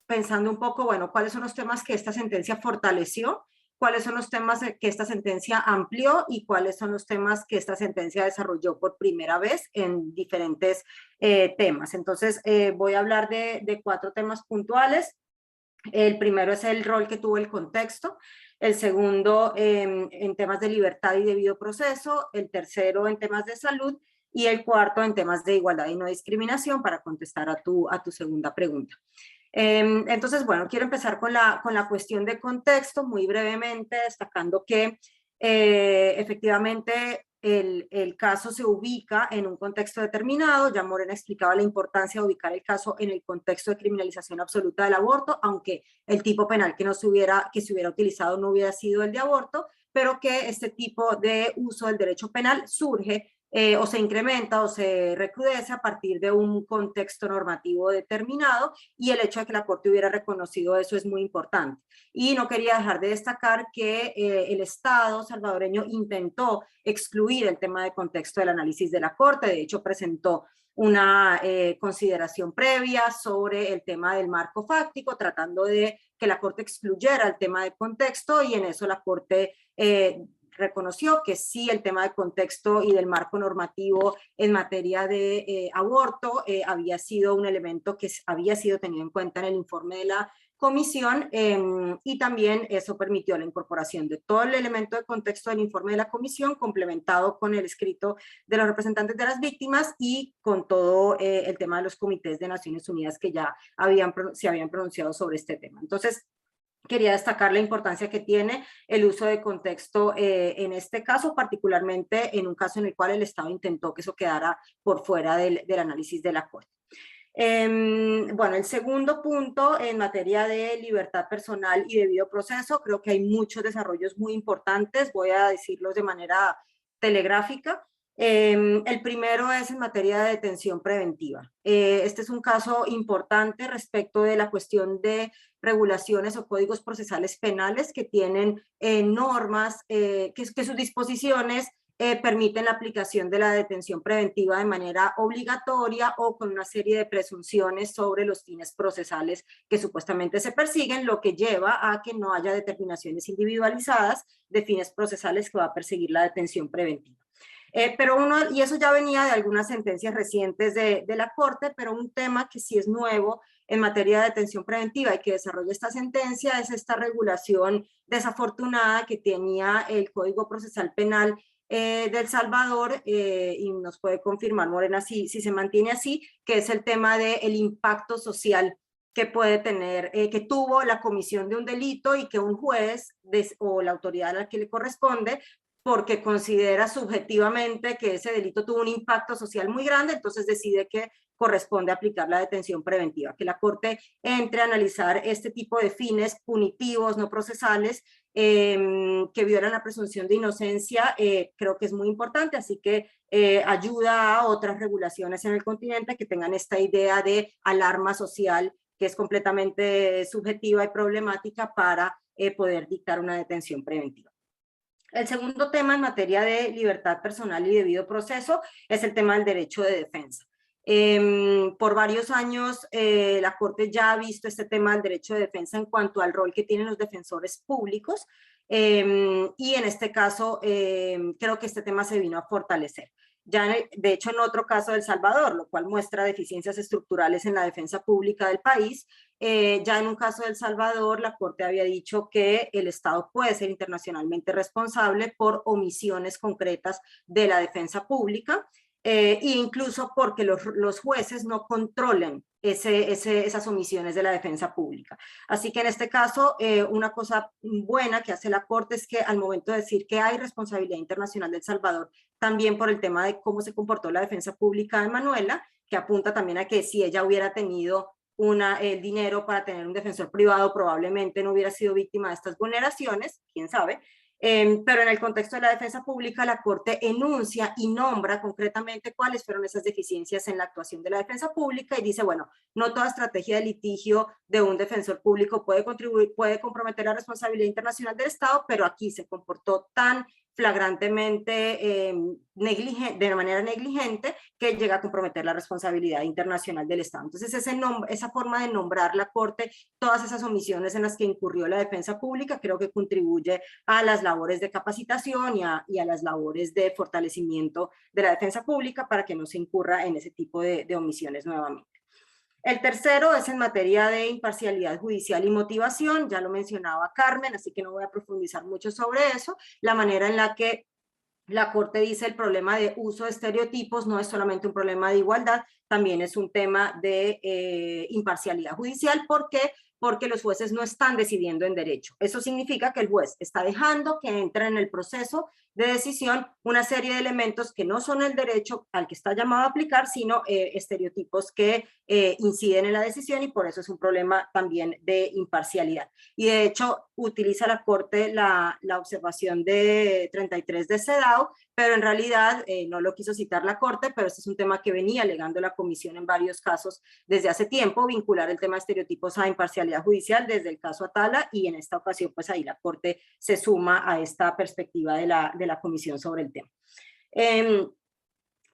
pensando un poco, bueno, cuáles son los temas que esta sentencia fortaleció, cuáles son los temas que esta sentencia amplió y cuáles son los temas que esta sentencia desarrolló por primera vez en diferentes temas. Entonces, voy a hablar de 4 temas puntuales. El primero es el rol que tuvo el contexto, el segundo en temas de libertad y debido proceso, el tercero en temas de salud, y el cuarto en temas de igualdad y no discriminación para contestar a tu segunda pregunta. Entonces, bueno, quiero empezar con la cuestión de contexto, muy brevemente, destacando que efectivamente el caso se ubica en un contexto determinado. Ya Morena explicaba la importancia de ubicar el caso en el contexto de criminalización absoluta del aborto, aunque el tipo penal que se hubiera utilizado no hubiera sido el de aborto, pero que este tipo de uso del derecho penal surge o se incrementa o se recrudece a partir de un contexto normativo determinado, y el hecho de que la Corte hubiera reconocido eso es muy importante. Y no quería dejar de destacar que el Estado salvadoreño intentó excluir el tema de contexto del análisis de la Corte. De hecho, presentó una consideración previa sobre el tema del marco fáctico, tratando de que la Corte excluyera el tema de contexto, y en eso la Corte reconoció que sí, el tema de contexto y del marco normativo en materia de aborto había sido un elemento que había sido tenido en cuenta en el informe de la comisión, y también eso permitió la incorporación de todo el elemento de contexto del informe de la comisión, complementado con el escrito de los representantes de las víctimas y con todo el tema de los comités de Naciones Unidas que ya se habían pronunciado sobre este tema. Entonces, quería destacar la importancia que tiene el uso de contexto en este caso, particularmente en un caso en el cual el Estado intentó que eso quedara por fuera del análisis de la Corte. Bueno, el segundo punto en materia de libertad personal y debido proceso, creo que hay muchos desarrollos muy importantes, voy a decirlos de manera telegráfica. El primero es en materia de detención preventiva. Este es un caso importante respecto de la cuestión de regulaciones o códigos procesales penales que tienen normas, que sus disposiciones permiten la aplicación de la detención preventiva de manera obligatoria o con una serie de presunciones sobre los fines procesales que supuestamente se persiguen, lo que lleva a que no haya determinaciones individualizadas de fines procesales que va a perseguir la detención preventiva. Y eso ya venía de algunas sentencias recientes de la Corte, pero un tema que sí es nuevo en materia de detención preventiva y que desarrolla esta sentencia es esta regulación desafortunada que tenía el Código Procesal Penal de El Salvador, y nos puede confirmar Morena si se mantiene así, que es el tema del impacto social que puede tener, que tuvo la comisión de un delito y que un juez o la autoridad a la que le corresponde porque considera subjetivamente que ese delito tuvo un impacto social muy grande, entonces decide que corresponde aplicar la detención preventiva, que la Corte entre a analizar este tipo de fines punitivos, no procesales, que violan la presunción de inocencia, creo que es muy importante, así que ayuda a otras regulaciones en el continente que tengan esta idea de alarma social, que es completamente subjetiva y problemática para poder dictar una detención preventiva. El segundo tema en materia de libertad personal y debido proceso es el tema del derecho de defensa. Por varios años la Corte ya ha visto este tema del derecho de defensa en cuanto al rol que tienen los defensores públicos y en este caso creo que este tema se vino a fortalecer. Ya de hecho en otro caso de El Salvador, lo cual muestra deficiencias estructurales en la defensa pública del país. Ya en un caso de El Salvador, la Corte había dicho que el Estado puede ser internacionalmente responsable por omisiones concretas de la defensa pública, e incluso porque los jueces no controlen esas omisiones de la defensa pública. Así que en este caso, una cosa buena que hace la Corte es que al momento de decir que hay responsabilidad internacional de El Salvador, también por el tema de cómo se comportó la defensa pública de Manuela, que apunta también a que si ella hubiera tenido el dinero para tener un defensor privado, probablemente no hubiera sido víctima de estas vulneraciones, quién sabe. Pero en el contexto de la defensa pública, la Corte enuncia y nombra concretamente cuáles fueron esas deficiencias en la actuación de la defensa pública y dice, bueno, no toda estrategia de litigio de un defensor público puede comprometer la responsabilidad internacional del Estado, pero aquí se comportó tan flagrantemente de manera negligente que llega a comprometer la responsabilidad internacional del Estado. Entonces esa forma de nombrar la Corte, todas esas omisiones en las que incurrió la defensa pública, creo que contribuye a las labores de capacitación y a las labores de fortalecimiento de la defensa pública para que no se incurra en ese tipo de omisiones nuevamente. El tercero es en materia de imparcialidad judicial y motivación, ya lo mencionaba Carmen, así que no voy a profundizar mucho sobre eso, la manera en la que la Corte dice el problema de uso de estereotipos no es solamente un problema de igualdad, también es un tema de imparcialidad judicial. ¿Por qué? Porque los jueces no están decidiendo en derecho. Eso significa que el juez está dejando que entre en el proceso de decisión una serie de elementos que no son el derecho al que está llamado a aplicar, sino estereotipos que inciden en la decisión y por eso es un problema también de imparcialidad. Y de hecho utiliza la Corte la observación de 33 de CEDAW, pero en realidad no lo quiso citar la Corte, pero este es un tema que venía alegando la Comisión en varios casos desde hace tiempo, vincular el tema de estereotipos a imparcialidad judicial desde el caso Atala, y en esta ocasión pues ahí la Corte se suma a esta perspectiva de la Comisión sobre el tema.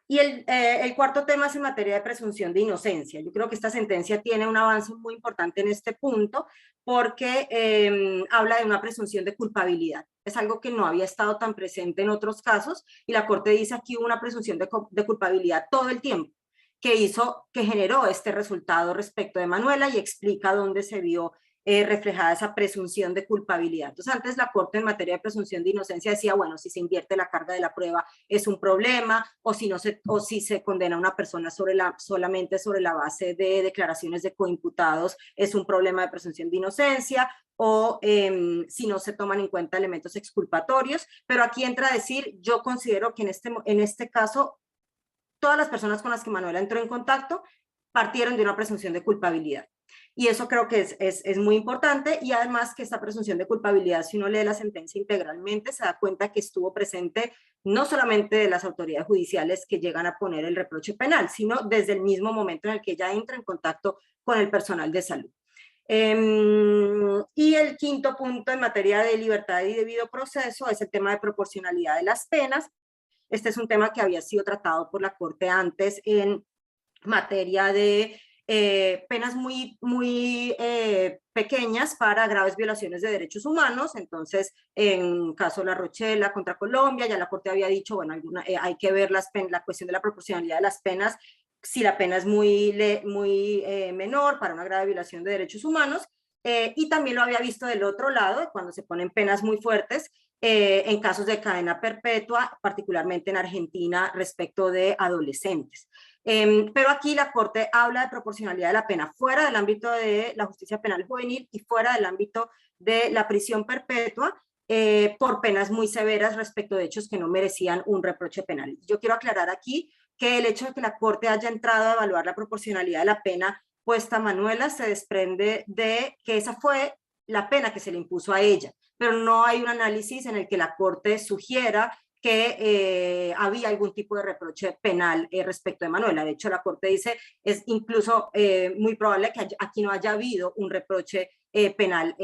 Y el cuarto tema es en materia de presunción de inocencia. Yo creo que esta sentencia tiene un avance muy importante en este punto porque habla de una presunción de culpabilidad. Es algo que no había estado tan presente en otros casos y la Corte dice aquí una presunción de culpabilidad todo el tiempo que generó este resultado respecto de Manuela y explica dónde se vio reflejada esa presunción de culpabilidad. Entonces antes la Corte en materia de presunción de inocencia decía, bueno, si se invierte la carga de la prueba es un problema, o si se condena a una persona solamente sobre la base de declaraciones de coimputados es un problema de presunción de inocencia, o si no se toman en cuenta elementos exculpatorios, pero aquí entra a decir, yo considero que en este caso todas las personas con las que Manuela entró en contacto partieron de una presunción de culpabilidad. Y eso creo que es muy importante, y además que esta presunción de culpabilidad, si uno lee la sentencia integralmente, se da cuenta que estuvo presente no solamente de las autoridades judiciales que llegan a poner el reproche penal, sino desde el mismo momento en el que ella entra en contacto con el personal de salud. Y el quinto punto en materia de libertad y debido proceso es el tema de proporcionalidad de las penas. Este es un tema que había sido tratado por la Corte antes en materia de penas muy pequeñas para graves violaciones de derechos humanos. Entonces, en caso de La Rochela contra Colombia, ya la Corte había dicho, bueno, hay que ver la cuestión de la proporcionalidad de las penas, si la pena es muy menor para una grave violación de derechos humanos, y también lo había visto del otro lado, cuando se ponen penas muy fuertes, en casos de cadena perpetua, particularmente en Argentina, respecto de adolescentes. Pero aquí la Corte habla de proporcionalidad de la pena fuera del ámbito de la justicia penal juvenil y fuera del ámbito de la prisión perpetua, por penas muy severas respecto de hechos que no merecían un reproche penal. Yo quiero aclarar aquí que el hecho de que la Corte haya entrado a evaluar la proporcionalidad de la pena puesta a Manuela se desprende de que esa fue la pena que se le impuso a ella, pero no hay un análisis en el que la Corte sugiera que había algún tipo de reproche penal respecto de Manuela. De hecho, la Corte dice, es incluso muy probable que aquí no haya habido un reproche penal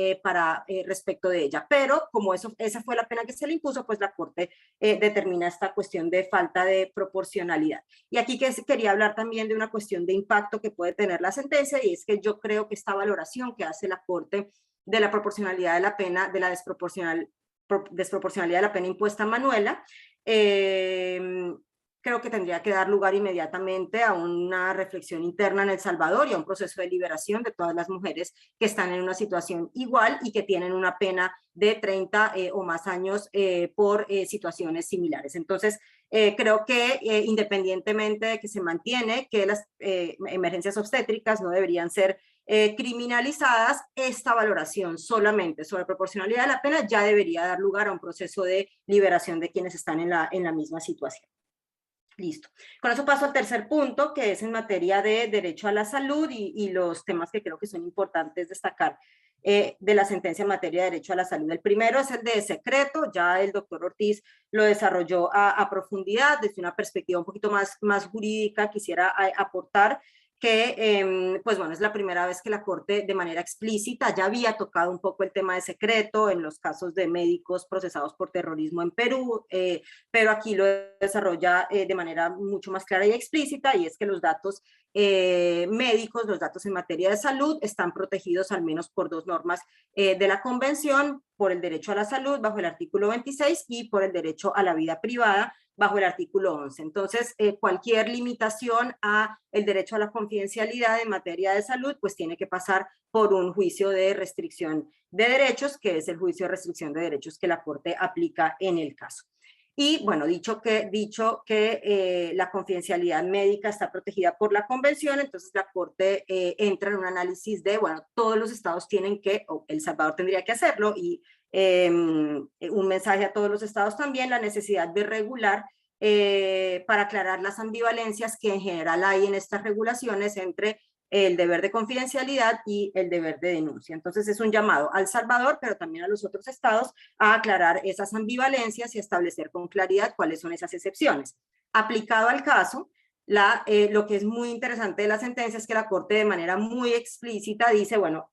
respecto de ella. Pero como esa fue la pena que se le impuso, pues la Corte determina esta cuestión de falta de proporcionalidad. Y aquí quería hablar también de una cuestión de impacto que puede tener la sentencia, y es que yo creo que esta valoración que hace la Corte de la proporcionalidad de la pena, de la desproporcionalidad de la pena impuesta a Manuela, creo que tendría que dar lugar inmediatamente a una reflexión interna en El Salvador y a un proceso de liberación de todas las mujeres que están en una situación igual y que tienen una pena de 30 o más años por situaciones similares. Entonces, creo que independientemente de que se mantiene que las emergencias obstétricas no deberían ser criminalizadas, esta valoración solamente sobre proporcionalidad de la pena ya debería dar lugar a un proceso de liberación de quienes están en la misma situación. Listo. Con eso paso al tercer punto, que es en materia de derecho a la salud y los temas que creo que son importantes destacar de la sentencia en materia de derecho a la salud. El primero es el de secreto, ya el doctor Ortiz lo desarrolló a profundidad, desde una perspectiva un poquito más jurídica. Quisiera aportar que, pues bueno, es la primera vez que la Corte de manera explícita ya había tocado un poco el tema de secreto en los casos de médicos procesados por terrorismo en Perú, pero aquí lo desarrolla de manera mucho más clara y explícita, y es que los datos médicos, los datos en materia de salud, están protegidos al menos por dos normas de la Convención, por el derecho a la salud bajo el artículo 26 y por el derecho a la vida privada bajo el artículo 11. Entonces, cualquier limitación a el derecho a la confidencialidad en materia de salud, pues tiene que pasar por un juicio de restricción de derechos, que es el juicio de restricción de derechos que la Corte aplica en el caso. Y bueno, dicho que la confidencialidad médica está protegida por la Convención, entonces la Corte entra en un análisis de, bueno, todos los estados tienen que, o El Salvador tendría que hacerlo, y un mensaje a todos los estados también, la necesidad de regular para aclarar las ambivalencias que en general hay en estas regulaciones entre el deber de confidencialidad y el deber de denuncia. Entonces es un llamado al Salvador, pero también a los otros estados, a aclarar esas ambivalencias y establecer con claridad cuáles son esas excepciones. Aplicado al caso, lo que es muy interesante de la sentencia es que la Corte de manera muy explícita dice, bueno,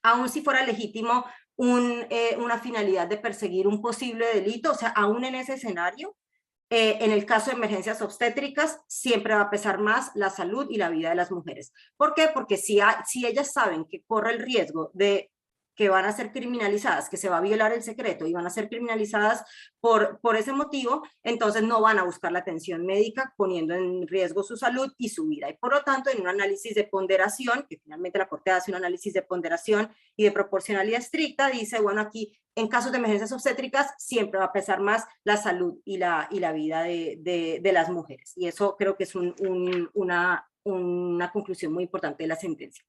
aun si fuera legítimo una finalidad de perseguir un posible delito, o sea, aún en ese escenario, en el caso de emergencias obstétricas, siempre va a pesar más la salud y la vida de las mujeres. ¿Por qué? Porque si ellas saben que corre el riesgo de que van a ser criminalizadas, que se va a violar el secreto y van a ser criminalizadas por ese motivo, entonces no van a buscar la atención médica poniendo en riesgo su salud y su vida. Y por lo tanto, en un análisis de ponderación, que finalmente la Corte hace un análisis de ponderación y de proporcionalidad estricta, dice, bueno, aquí en casos de emergencias obstétricas siempre va a pesar más la salud y la vida de las mujeres. Y eso creo que es una conclusión muy importante de la sentencia.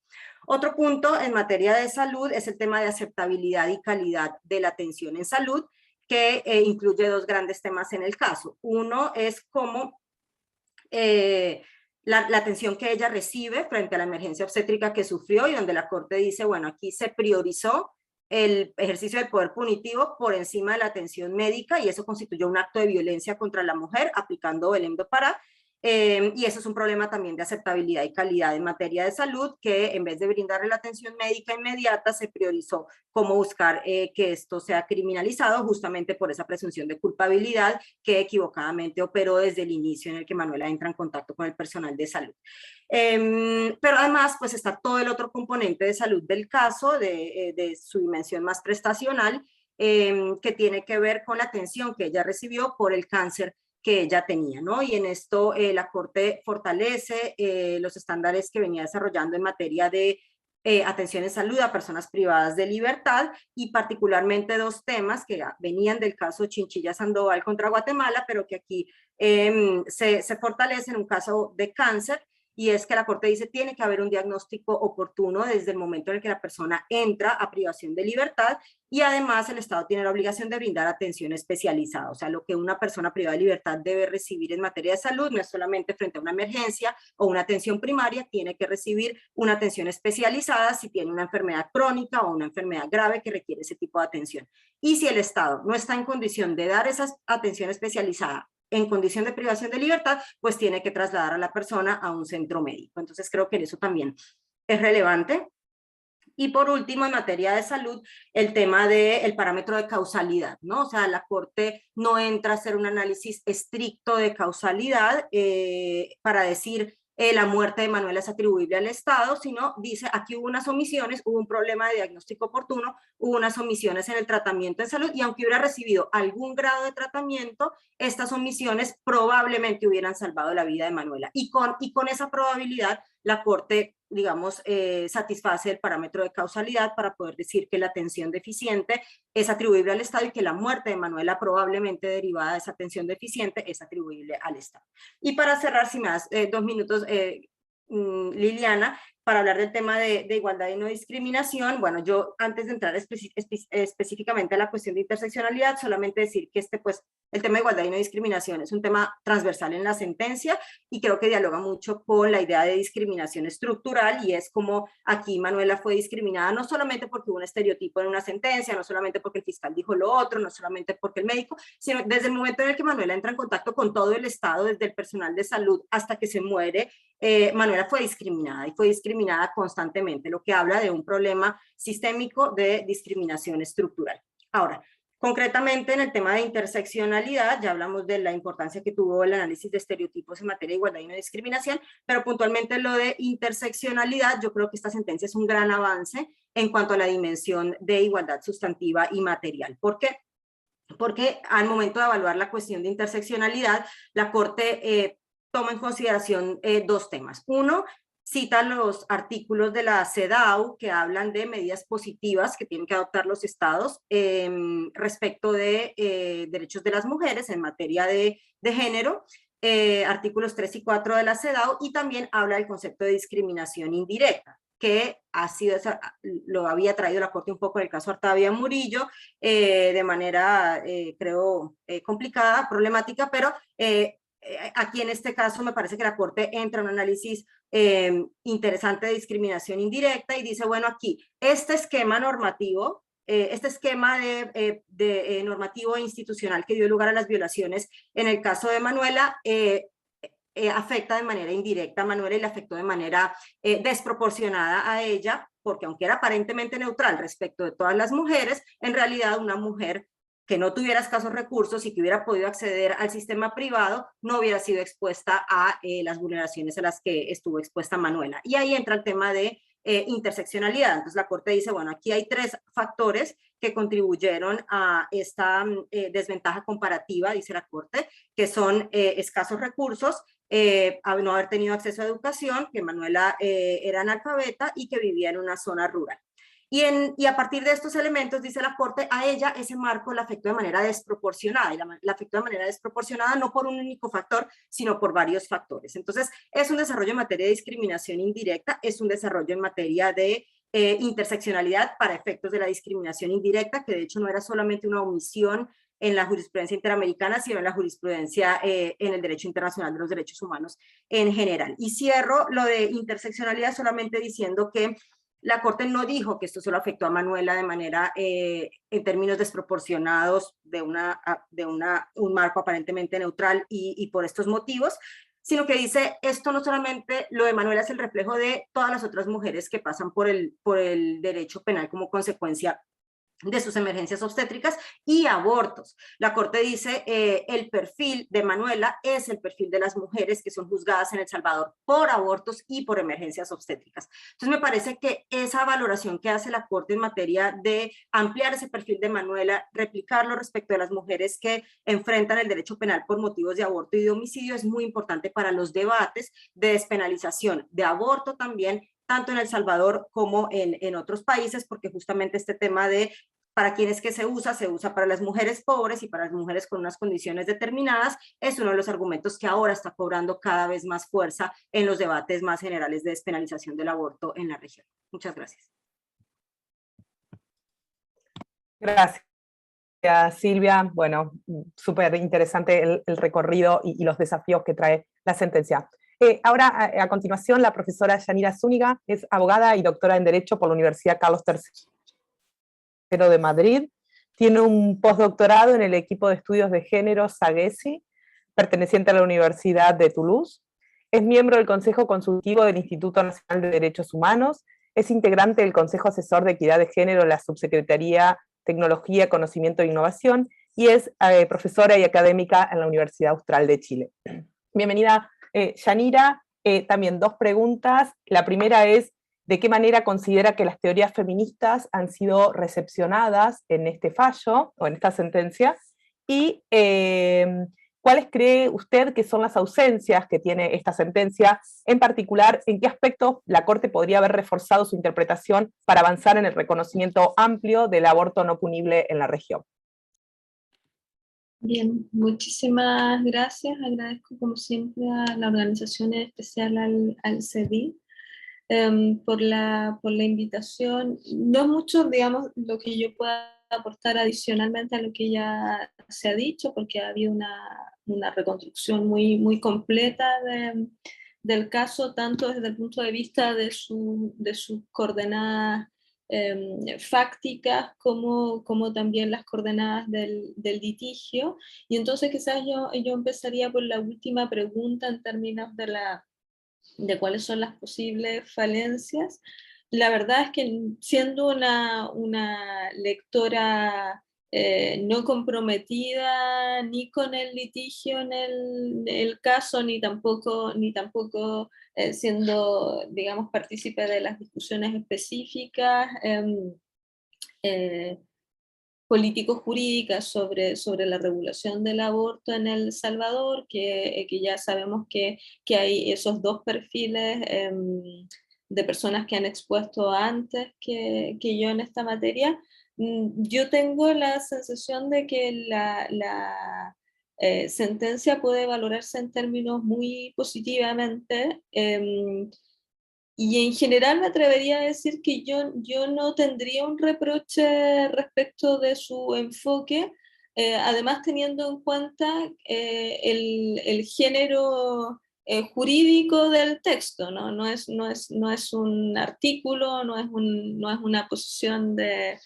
Otro punto en materia de salud es el tema de aceptabilidad y calidad de la atención en salud, que incluye dos grandes temas en el caso. Uno es cómo la atención que ella recibe frente a la emergencia obstétrica que sufrió, y donde la Corte dice, bueno, aquí se priorizó el ejercicio del poder punitivo por encima de la atención médica, y eso constituyó un acto de violencia contra la mujer aplicando el EMDOPARA. Y eso es un problema también de aceptabilidad y calidad en materia de salud, que en vez de brindarle la atención médica inmediata, se priorizó cómo buscar que esto sea criminalizado, justamente por esa presunción de culpabilidad que equivocadamente operó desde el inicio en el que Manuela entra en contacto con el personal de salud. Pero además, pues está todo el otro componente de salud del caso, de su dimensión más prestacional, que tiene que ver con la atención que ella recibió por el cáncer que ella tenía, ¿no? Y en esto la Corte fortalece los estándares que venía desarrollando en materia de atención en salud a personas privadas de libertad, y particularmente dos temas que venían del caso Chinchilla Sandoval contra Guatemala, pero que aquí se fortalecen en un caso de cáncer, y es que la Corte dice tiene que haber un diagnóstico oportuno desde el momento en el que la persona entra a privación de libertad, y además el Estado tiene la obligación de brindar atención especializada. O sea, lo que una persona privada de libertad debe recibir en materia de salud no es solamente frente a una emergencia o una atención primaria, tiene que recibir una atención especializada si tiene una enfermedad crónica o una enfermedad grave que requiere ese tipo de atención. Y si el Estado no está en condición de dar esa atención especializada en condición de privación de libertad, pues tiene que trasladar a la persona a un centro médico. Entonces creo que eso también es relevante. Y por último, en materia de salud, el tema del parámetro de causalidad, ¿no? O sea, la Corte no entra a hacer un análisis estricto de causalidad para decir la muerte de Manuela es atribuible al Estado, sino dice aquí hubo unas omisiones, hubo un problema de diagnóstico oportuno, hubo unas omisiones en el tratamiento de salud, y aunque hubiera recibido algún grado de tratamiento, estas omisiones probablemente hubieran salvado la vida de Manuela. Y con esa probabilidad, la Corte, digamos, satisface el parámetro de causalidad para poder decir que la atención deficiente es atribuible al Estado y que la muerte de Manuela probablemente derivada de esa atención deficiente es atribuible al Estado. Y para cerrar, si me das 2 minutos, Liliana, para hablar del tema de igualdad y no discriminación, bueno, yo antes de entrar específicamente a la cuestión de interseccionalidad, solamente decir que pues, el tema de igualdad y no discriminación es un tema transversal en la sentencia y creo que dialoga mucho con la idea de discriminación estructural, y es como aquí Manuela fue discriminada no solamente porque hubo un estereotipo en una sentencia, no solamente porque el fiscal dijo lo otro, no solamente porque el médico, sino desde el momento en el que Manuela entra en contacto con todo el Estado, desde el personal de salud hasta que se muere, Manuela fue discriminada, y fue discriminada constantemente, lo que habla de un problema sistémico de discriminación estructural. Ahora, concretamente en el tema de interseccionalidad, ya hablamos de la importancia que tuvo el análisis de estereotipos en materia de igualdad y no discriminación, pero puntualmente lo de interseccionalidad, yo creo que esta sentencia es un gran avance en cuanto a la dimensión de igualdad sustantiva y material. ¿Por qué? Porque al momento de evaluar la cuestión de interseccionalidad, la Corte toma en consideración 2 temas. Uno, cita los artículos de la CEDAW que hablan de medidas positivas que tienen que adoptar los estados respecto de derechos de las mujeres en materia de género, artículos 3 y 4 de la CEDAW, y también habla del concepto de discriminación indirecta, que lo había traído la Corte un poco en el caso Artavia Murillo, de manera, creo, complicada, problemática, pero aquí en este caso me parece que la Corte entra en un análisis interesante de discriminación indirecta y dice, bueno, aquí este esquema normativo, normativo e institucional que dio lugar a las violaciones en el caso de Manuela, afecta de manera indirecta a Manuela y le afectó de manera desproporcionada a ella, porque aunque era aparentemente neutral respecto de todas las mujeres, en realidad una mujer que no tuviera escasos recursos y que hubiera podido acceder al sistema privado, no hubiera sido expuesta a las vulneraciones a las que estuvo expuesta Manuela. Y ahí entra el tema de interseccionalidad. Entonces la Corte dice, bueno, aquí hay 3 factores que contribuyeron a esta desventaja comparativa, dice la Corte, que son escasos recursos, no haber tenido acceso a educación, que Manuela era analfabeta y que vivía en una zona rural. Y a partir de estos elementos, dice la Corte, a ella ese marco la afectó de manera desproporcionada, y la afectó de manera desproporcionada no por un único factor, sino por varios factores. Entonces, es un desarrollo en materia de discriminación indirecta, es un desarrollo en materia de interseccionalidad para efectos de la discriminación indirecta, que de hecho no era solamente una omisión en la jurisprudencia interamericana, sino en la jurisprudencia en el derecho internacional de los derechos humanos en general. Y cierro lo de interseccionalidad solamente diciendo que la Corte no dijo que esto solo afectó a Manuela de manera, en términos desproporcionados, de un marco aparentemente neutral y por estos motivos, sino que dice, esto no solamente, lo de Manuela es el reflejo de todas las otras mujeres que pasan por el derecho penal como consecuencia de sus emergencias obstétricas y abortos. La Corte dice, el perfil de Manuela es el perfil de las mujeres que son juzgadas en El Salvador por abortos y por emergencias obstétricas. Entonces me parece que esa valoración que hace la Corte en materia de ampliar ese perfil de Manuela, replicarlo respecto de las mujeres que enfrentan el derecho penal por motivos de aborto y de homicidio, es muy importante para los debates de despenalización de aborto también, tanto en El Salvador como en otros países, porque justamente este tema de para quienes que se usa para las mujeres pobres y para las mujeres con unas condiciones determinadas. Es uno de los argumentos que ahora está cobrando cada vez más fuerza en los debates más generales de despenalización del aborto en la región. Muchas gracias. Gracias, Silvia. Bueno, súper interesante el recorrido y los desafíos que trae la sentencia. Ahora, a continuación, la profesora Yanira Zúñiga es abogada y doctora en Derecho por la Universidad Carlos III de Madrid. Tiene un postdoctorado en el equipo de estudios de género SAGESI, perteneciente a la Universidad de Toulouse. Es miembro del Consejo Consultivo del Instituto Nacional de Derechos Humanos. Es integrante del Consejo Asesor de Equidad de Género en la Subsecretaría Tecnología, Conocimiento e Innovación, y es profesora y académica en la Universidad Austral de Chile. Bienvenida, Yanira. También dos preguntas. La primera es, ¿de qué manera considera que las teorías feministas han sido recepcionadas en este fallo, o en esta sentencia? Y ¿cuáles cree usted que son las ausencias que tiene esta sentencia? En particular, ¿en qué aspectos la Corte podría haber reforzado su interpretación para avanzar en el reconocimiento amplio del aborto no punible en la región? Bien, muchísimas gracias. Agradezco como siempre a la organización, en especial al CEDI, por la invitación. No es mucho, digamos, lo que yo pueda aportar adicionalmente a lo que ya se ha dicho, porque ha habido una reconstrucción muy completa del caso, tanto desde el punto de vista de sus coordenadas fácticas como también las coordenadas del litigio. Y entonces quizás yo empezaría por la última pregunta en términos de cuáles son las posibles falencias. La verdad es que siendo una lectora no comprometida ni con el litigio en el caso, ni tampoco siendo, digamos, partícipe de las discusiones específicas político-jurídicas sobre la regulación del aborto en El Salvador, que ya sabemos que hay esos dos perfiles de personas que han expuesto antes que yo en esta materia. Yo tengo la sensación de que la sentencia puede valorarse en términos muy positivamente, y en general me atrevería a decir que yo no tendría un reproche respecto de su enfoque, además teniendo en cuenta el género jurídico del texto, ¿no? No es un artículo, no es una posición de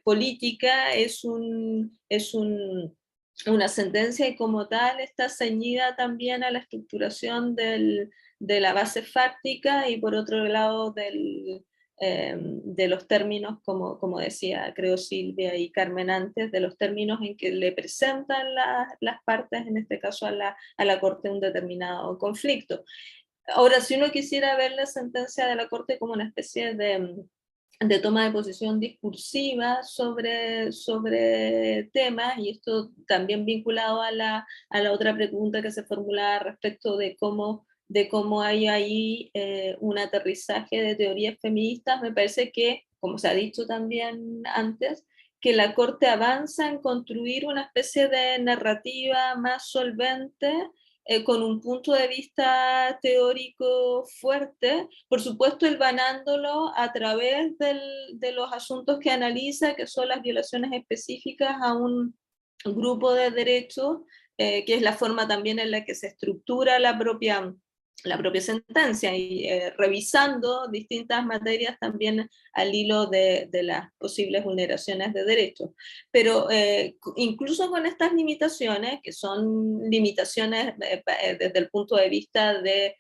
política, es una sentencia, y como tal está ceñida también a la estructuración de la base fáctica, y por otro lado de los términos, como decía, creo Silvia y Carmen antes, de los términos en que le presentan las partes, en este caso a la Corte, un determinado conflicto. Ahora, si uno quisiera ver la sentencia de la Corte como una especie de toma de posición discursiva sobre temas, y esto también vinculado a la otra pregunta que se formulaba respecto de cómo hay ahí un aterrizaje de teorías feministas, me parece que, como se ha dicho también antes, que la Corte avanza en construir una especie de narrativa más solvente, con un punto de vista teórico fuerte, por supuesto hilvanándolo a través de los asuntos que analiza, que son las violaciones específicas a un grupo de derechos, que es la forma también en la que se estructura la propia sentencia, y revisando distintas materias también al hilo de las posibles vulneraciones de derechos. Pero incluso con estas limitaciones, que son limitaciones desde el punto de vista de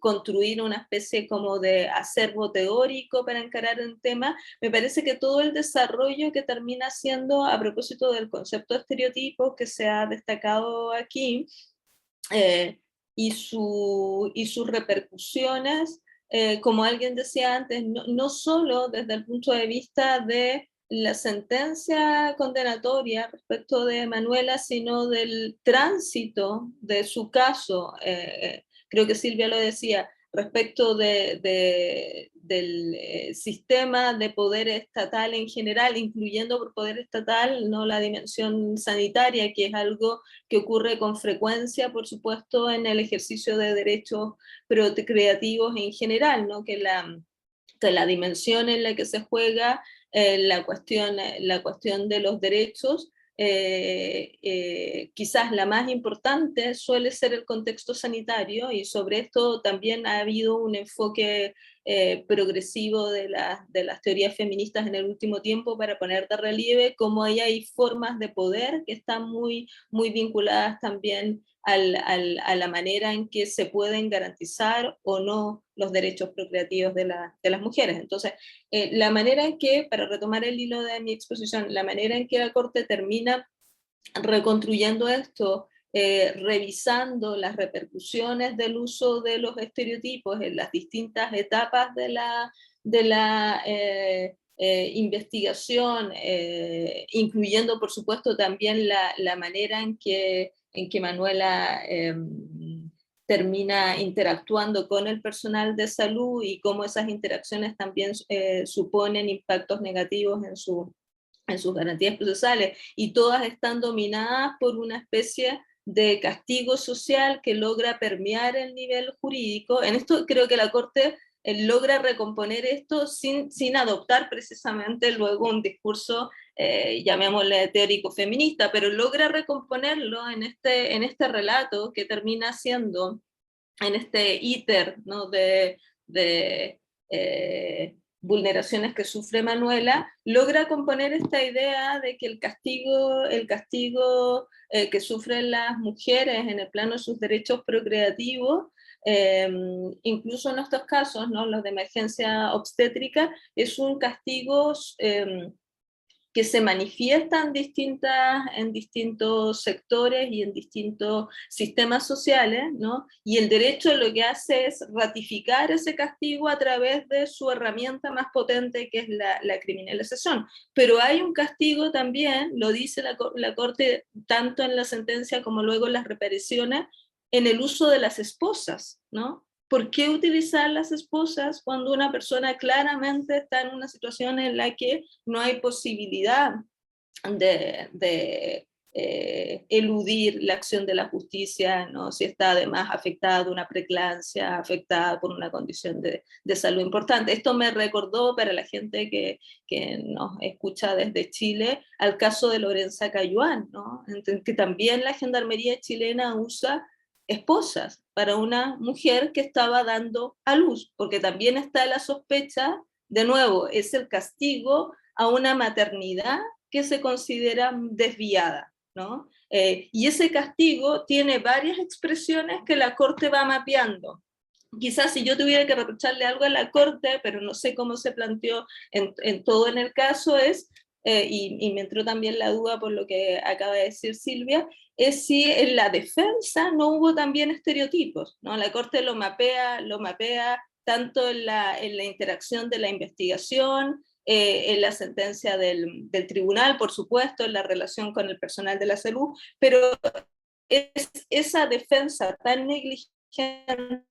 construir una especie como de acervo teórico para encarar un tema, me parece que todo el desarrollo que termina siendo, a propósito del concepto de estereotipos que se ha destacado aquí, y sus repercusiones, como alguien decía antes, no solo desde el punto de vista de la sentencia condenatoria respecto de Manuela, sino del tránsito de su caso. Creo que Silvia lo decía, respecto del sistema de poder estatal en general, incluyendo por poder estatal, ¿no?, la dimensión sanitaria, que es algo que ocurre con frecuencia, por supuesto, en el ejercicio de derechos procreativos en general, ¿no?, que la dimensión en la que se juega la cuestión de los derechos, quizás la más importante suele ser el contexto sanitario, y sobre esto también ha habido un enfoque progresivo de las teorías feministas en el último tiempo para poner de relieve cómo ahí hay formas de poder que están muy, muy vinculadas también a la manera en que se pueden garantizar o no los derechos procreativos de las mujeres. Entonces, la manera en que, para retomar el hilo de mi exposición, la manera en que la Corte termina reconstruyendo esto, revisando las repercusiones del uso de los estereotipos en las distintas etapas de la investigación, incluyendo por supuesto también la manera en que Manuela termina interactuando con el personal de salud y cómo esas interacciones también suponen impactos negativos en sus garantías procesales, y todas están dominadas por una especie de castigo social que logra permear el nivel jurídico. En esto creo que la Corte logra recomponer esto sin adoptar precisamente luego un discurso, llamémosle teórico feminista, pero logra recomponerlo en este relato que termina siendo, en este íter, ¿no?, de vulneraciones que sufre Manuela, logra componer esta idea de que el castigo que sufren las mujeres en el plano de sus derechos procreativos, incluso en estos casos, ¿no?, los de emergencia obstétrica, es un castigo que se manifiesta en distintos sectores y en distintos sistemas sociales, ¿no? Y el derecho lo que hace es ratificar ese castigo a través de su herramienta más potente, que es la criminalización. Pero hay un castigo también, lo dice la Corte tanto en la sentencia como luego en las reparaciones, en el uso de las esposas, ¿no? ¿Por qué utilizar las esposas cuando una persona claramente está en una situación en la que no hay posibilidad de eludir la acción de la justicia, ¿no?, si está además afectada de una preeclampsia, afectada por una condición de salud importante? Esto me recordó, para la gente que nos escucha desde Chile, al caso de Lorenza Cayuán, ¿no?, que también la Gendarmería chilena usa esposas para una mujer que estaba dando a luz, porque también está la sospecha, de nuevo, es el castigo a una maternidad que se considera desviada, ¿no? Y ese castigo tiene varias expresiones que la Corte va mapeando. Quizás si yo tuviera que reprocharle algo a la Corte, pero no sé cómo se planteó en todo en el caso, y me entró también la duda por lo que acaba de decir Silvia, es si en la defensa no hubo también estereotipos, ¿no? La Corte lo mapea tanto en la interacción de la investigación, en la sentencia del tribunal, por supuesto, en la relación con el personal de la salud, pero es esa defensa tan negligente,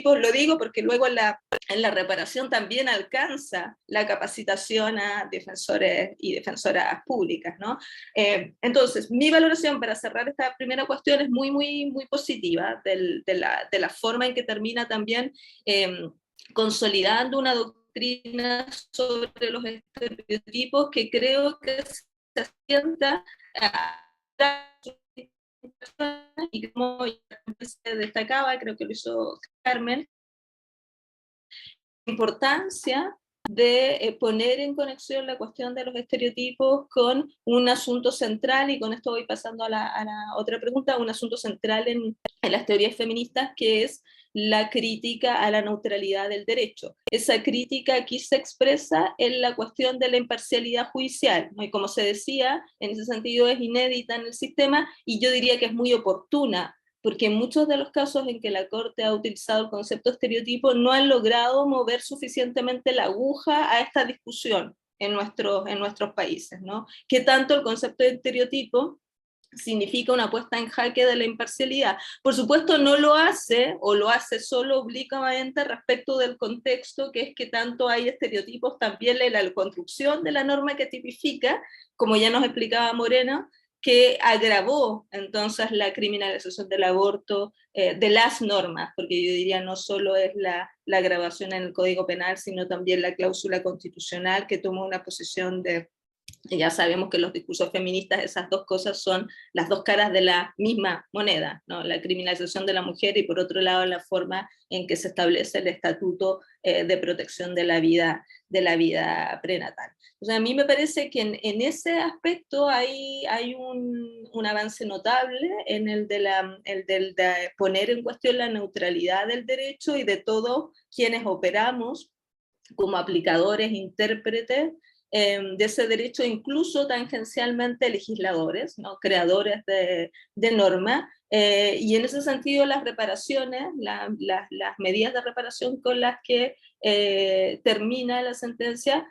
lo digo porque luego en la reparación también alcanza la capacitación a defensores y defensoras públicas, ¿no? Entonces, mi valoración para cerrar esta primera cuestión es muy, muy, muy positiva de la forma en que termina también consolidando una doctrina sobre los estereotipos que creo que se asienta y como se destacaba, creo que lo hizo Carmen, la importancia de poner en conexión la cuestión de los estereotipos con un asunto central, y con esto voy pasando a la otra pregunta, un asunto central en las teorías feministas, que es la crítica a la neutralidad del derecho. Esa crítica aquí se expresa en la cuestión de la imparcialidad judicial, ¿no? Y como se decía, en ese sentido es inédita en el sistema, y yo diría que es muy oportuna, porque en muchos de los casos en que la Corte ha utilizado el concepto estereotipo no han logrado mover suficientemente la aguja a esta discusión en nuestros países, ¿no? Que tanto el concepto de estereotipo significa una puesta en jaque de la imparcialidad. Por supuesto no lo hace, o lo hace solo oblicuamente respecto del contexto, que es que tanto hay estereotipos también en la construcción de la norma que tipifica, como ya nos explicaba Morena, que agravó entonces la criminalización del aborto, de las normas, porque yo diría no solo es la agravación en el Código Penal, sino también la cláusula constitucional que toma una posición de... Ya sabemos que los discursos feministas, esas dos cosas son las dos caras de la misma moneda, ¿no? La criminalización de la mujer y por otro lado la forma en que se establece el estatuto de protección de la vida prenatal. O sea, a mí me parece que en ese aspecto hay un avance notable en el de poner en cuestión la neutralidad del derecho y de todos quienes operamos como aplicadores, intérpretes de ese derecho, incluso tangencialmente legisladores, ¿no? Creadores de normas, y en ese sentido las reparaciones, las medidas de reparación con las que termina la sentencia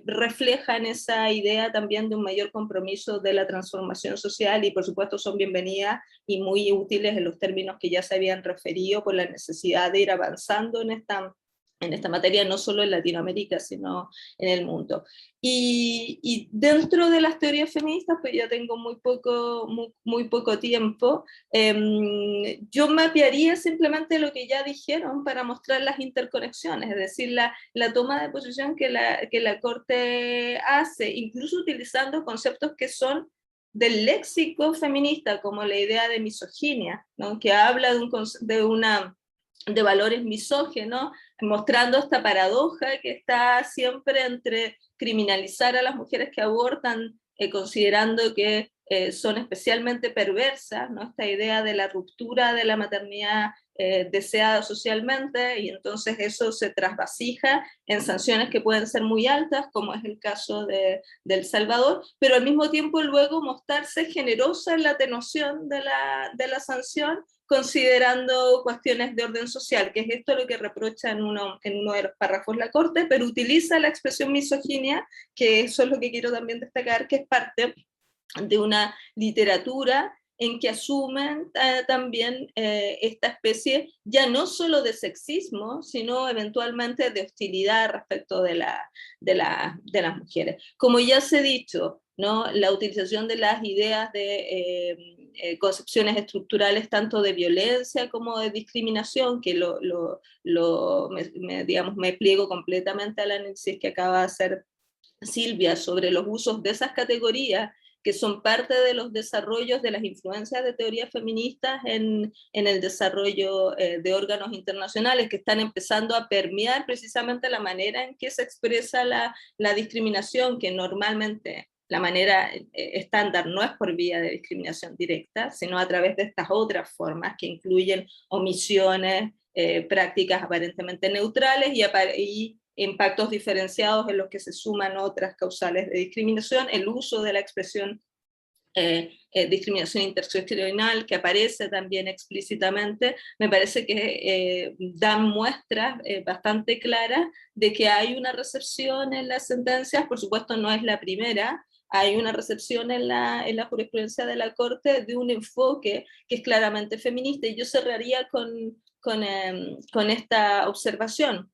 reflejan esa idea también de un mayor compromiso de la transformación social y por supuesto son bienvenidas y muy útiles en los términos que ya se habían referido por la necesidad de ir avanzando en esta materia, no solo en Latinoamérica, sino en el mundo. Y dentro de las teorías feministas, pues ya tengo muy poco tiempo, yo mapearía simplemente lo que ya dijeron para mostrar las interconexiones, es decir, la toma de posición que la Corte hace, incluso utilizando conceptos que son del léxico feminista, como la idea de misoginia, ¿no? Que habla de valores misógenos, mostrando esta paradoja que está siempre entre criminalizar a las mujeres que abortan, considerando que son especialmente perversas, ¿no? Esta idea de la ruptura de la maternidad deseada socialmente, y entonces eso se trasvasija en sanciones que pueden ser muy altas, como es el caso de El Salvador, pero al mismo tiempo luego mostrarse generosa en la atenuación de la sanción, considerando cuestiones de orden social, que es esto lo que reprocha en uno de los párrafos la Corte, pero utiliza la expresión misoginia, que eso es lo que quiero también destacar, que es parte de una literatura en que asumen también esta especie ya no solo de sexismo, sino eventualmente de hostilidad respecto de las mujeres. Como ya se ha dicho, ¿no? La utilización de las ideas de concepciones estructurales tanto de violencia como de discriminación, que me pliego completamente al análisis que acaba de hacer Silvia sobre los usos de esas categorías, que son parte de los desarrollos de las influencias de teorías feministas en el desarrollo de órganos internacionales, que están empezando a permear precisamente la manera en que se expresa la discriminación, que normalmente la manera estándar no es por vía de discriminación directa, sino a través de estas otras formas que incluyen omisiones, prácticas aparentemente neutrales y impactos diferenciados en los que se suman otras causales de discriminación, el uso de la expresión discriminación interseccional, que aparece también explícitamente, me parece que dan muestras bastante claras de que hay una recepción en las sentencias, por supuesto no es la primera, hay una recepción en la jurisprudencia de la Corte de un enfoque que es claramente feminista, y yo cerraría con esta observación.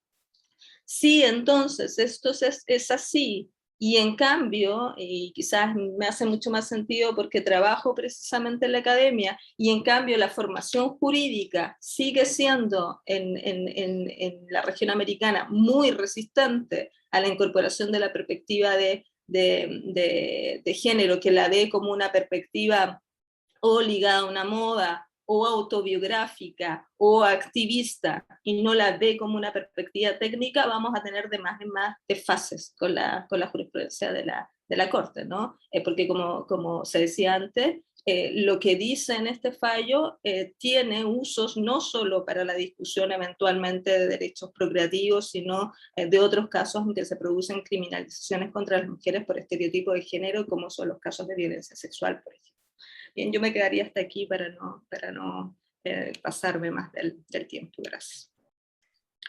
Sí, entonces esto es así, y en cambio, y quizás me hace mucho más sentido porque trabajo precisamente en la academia, y en cambio la formación jurídica sigue siendo en la región americana muy resistente a la incorporación de la perspectiva de género, que la ve como una perspectiva o ligada a una moda, o autobiográfica, o activista, y no la ve como una perspectiva técnica, vamos a tener de más en más desfases con la jurisprudencia de la Corte, ¿no? Porque como se decía antes, lo que dice en este fallo tiene usos no solo para la discusión eventualmente de derechos procreativos, sino de otros casos en que se producen criminalizaciones contra las mujeres por estereotipo de género, como son los casos de violencia sexual, por ejemplo. Bien, yo me quedaría hasta aquí para no pasarme más del tiempo. Gracias.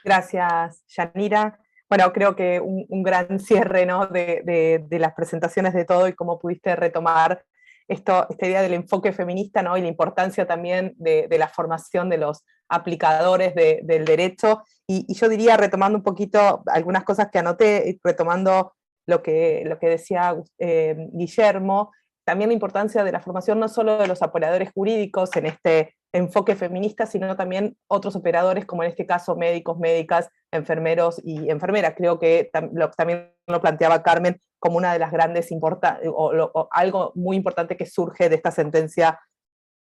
Gracias, Yanira. Bueno, creo que un gran cierre, ¿no? de las presentaciones de todo y cómo pudiste retomar esta idea del enfoque feminista, ¿no? Y la importancia también de la formación de los aplicadores del derecho, y yo diría, retomando un poquito algunas cosas que anoté, retomando lo que decía Guillermo, también la importancia de la formación no solo de los operadores jurídicos en este enfoque feminista, sino también otros operadores, como en este caso médicos, médicas, enfermeros y enfermeras. Creo que también lo planteaba Carmen como una de las grandes o algo muy importante que surge de esta sentencia,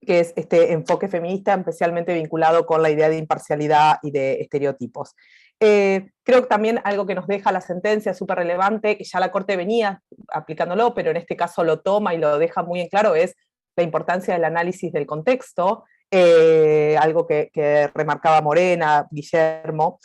que es este enfoque feminista, especialmente vinculado con la idea de imparcialidad y de estereotipos. Creo que también algo que nos deja la sentencia súper relevante, que ya la Corte venía aplicándolo, pero en este caso lo toma y lo deja muy en claro, es la importancia del análisis del contexto, algo que remarcaba Morena, Guillermo.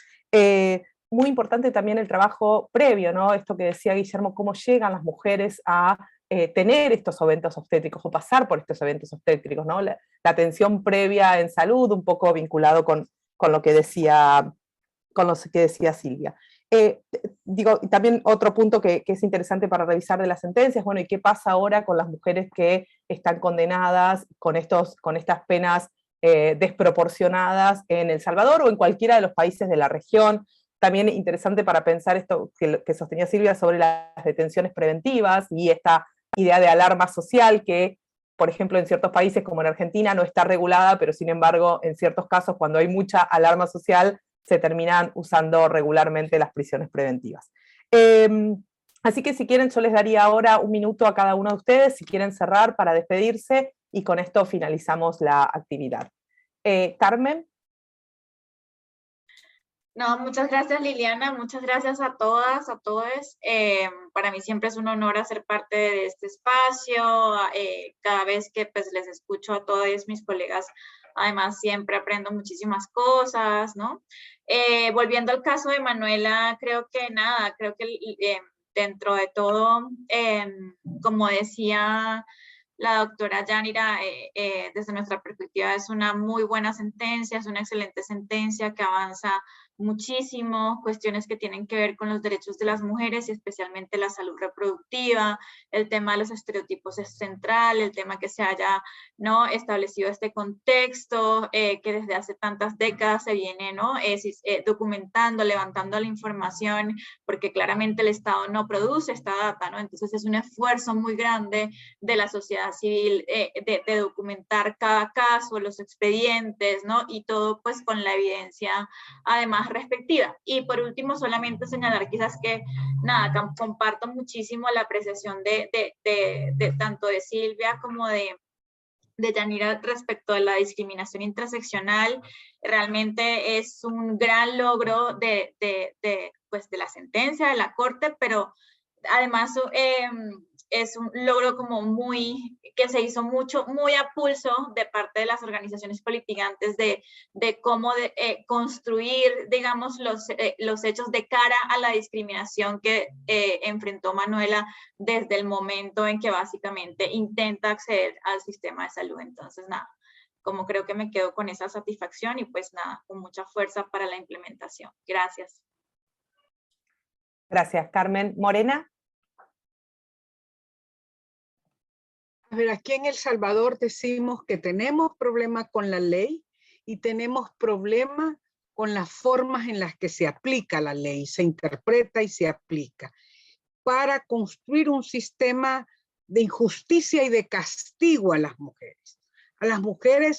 Muy importante también el trabajo previo, ¿no? Esto que decía Guillermo, cómo llegan las mujeres a tener estos eventos obstétricos o pasar por estos eventos obstétricos, ¿no? La atención previa en salud, un poco vinculado con lo que decía Silvia. Digo, también otro punto que es interesante para revisar de las sentencias, bueno, ¿y qué pasa ahora con las mujeres que están condenadas con estas penas desproporcionadas en El Salvador o en cualquiera de los países de la región? También interesante para pensar esto que sostenía Silvia sobre las detenciones preventivas y esta idea de alarma social que, por ejemplo, en ciertos países como en Argentina no está regulada, pero sin embargo, en ciertos casos, cuando hay mucha alarma social, se terminan usando regularmente las prisiones preventivas. Así que si quieren, yo les daría ahora un minuto a cada uno de ustedes, si quieren cerrar para despedirse, y con esto finalizamos la actividad. Carmen. No, muchas gracias Liliana, muchas gracias a todas, a todos. Para mí siempre es un honor hacer parte de este espacio. Cada vez que pues, les escucho a todos mis colegas, además siempre aprendo muchísimas cosas, ¿no? Volviendo al caso de Manuela, creo que dentro de todo, como decía la doctora Yanira, desde nuestra perspectiva es una muy buena sentencia, es una excelente sentencia que avanza muchísimo, cuestiones que tienen que ver con los derechos de las mujeres y especialmente la salud reproductiva. El tema de los estereotipos es central, el tema que se haya, ¿no?, establecido este contexto que desde hace tantas décadas se viene, ¿no?, documentando, levantando la información, porque claramente el Estado no produce esta data, ¿no? Entonces es un esfuerzo muy grande de la sociedad civil de documentar cada caso, los expedientes, ¿no? Y todo pues con la evidencia además respectiva. Y por último, solamente señalar quizás que, nada, comparto muchísimo la apreciación de tanto de Silvia como de Yanira respecto a la discriminación interseccional. Realmente es un gran logro de la sentencia de la Corte, pero además es un logro como que se hizo muy a pulso de parte de las organizaciones politigantes de cómo construir, digamos, los hechos de cara a la discriminación que enfrentó Manuela desde el momento en que básicamente intenta acceder al sistema de salud. Entonces, nada, como creo que me quedo con esa satisfacción y pues nada, con mucha fuerza para la implementación. Gracias. Gracias, Carmen. Morena. A ver, aquí en El Salvador decimos que tenemos problemas con la ley y tenemos problemas con las formas en las que se aplica la ley, se interpreta y se aplica, para construir un sistema de injusticia y de castigo a las mujeres,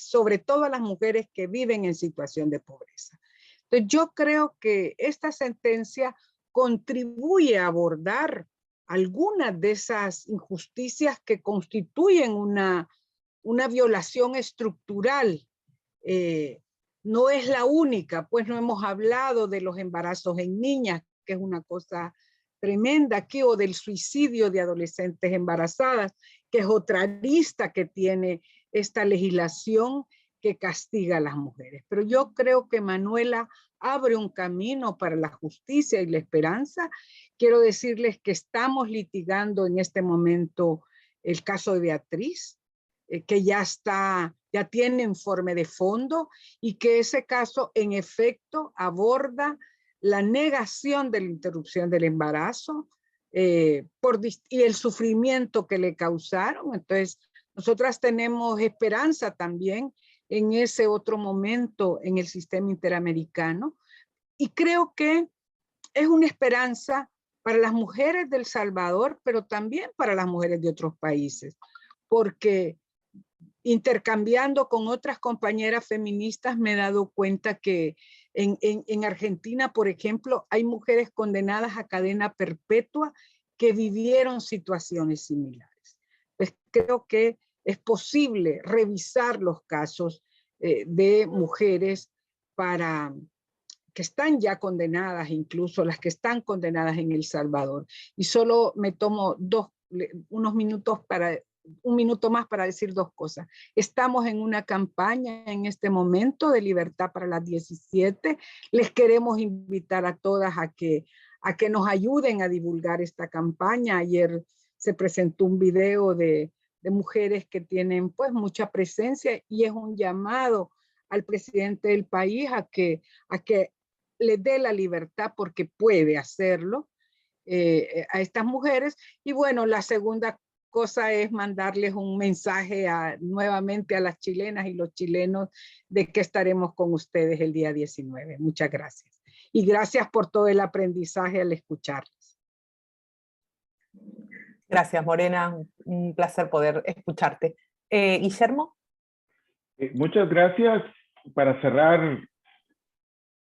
sobre todo a las mujeres que viven en situación de pobreza. Entonces yo creo que esta sentencia contribuye a abordar algunas de esas injusticias que constituyen una violación estructural. No es la única, pues no hemos hablado de los embarazos en niñas, que es una cosa tremenda aquí, o del suicidio de adolescentes embarazadas, que es otra arista que tiene esta legislación que castiga a las mujeres. Pero yo creo que Manuela abre un camino para la justicia y la esperanza. Quiero decirles que estamos litigando en este momento el caso de Beatriz, que ya tiene informe de fondo, y que ese caso en efecto aborda la negación de la interrupción del embarazo y el sufrimiento que le causaron. Entonces nosotras tenemos esperanza también en ese otro momento en el sistema interamericano, y creo que es una esperanza para las mujeres de El Salvador, pero también para las mujeres de otros países, porque intercambiando con otras compañeras feministas me he dado cuenta que en Argentina, por ejemplo, hay mujeres condenadas a cadena perpetua que vivieron situaciones similares. Pues creo que es posible revisar los casos de mujeres que están ya condenadas, incluso las que están condenadas en El Salvador. Y solo me tomo un minuto más para decir dos cosas. Estamos en una campaña en este momento de Libertad para las 17. Les queremos invitar a todas a que nos ayuden a divulgar esta campaña. Ayer se presentó un video de mujeres que tienen pues mucha presencia, y es un llamado al presidente del país a que le dé la libertad, porque puede hacerlo, a estas mujeres. Y bueno, la segunda cosa es mandarles un mensaje nuevamente a las chilenas y los chilenos de que estaremos con ustedes el día 19. Muchas gracias. Y gracias por todo el aprendizaje al escucharles. Gracias, Morena. Un placer poder escucharte. Guillermo. Muchas gracias. Para cerrar,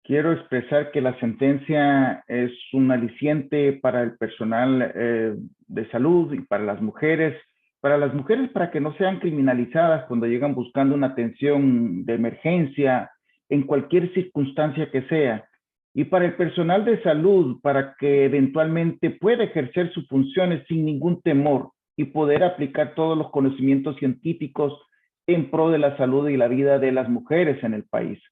quiero expresar que la sentencia es un aliciente para el personal de salud y para las mujeres para que no sean criminalizadas cuando llegan buscando una atención de emergencia en cualquier circunstancia que sea. Y para el personal de salud, para que eventualmente pueda ejercer sus funciones sin ningún temor y poder aplicar todos los conocimientos científicos en pro de la salud y la vida de las mujeres en el país.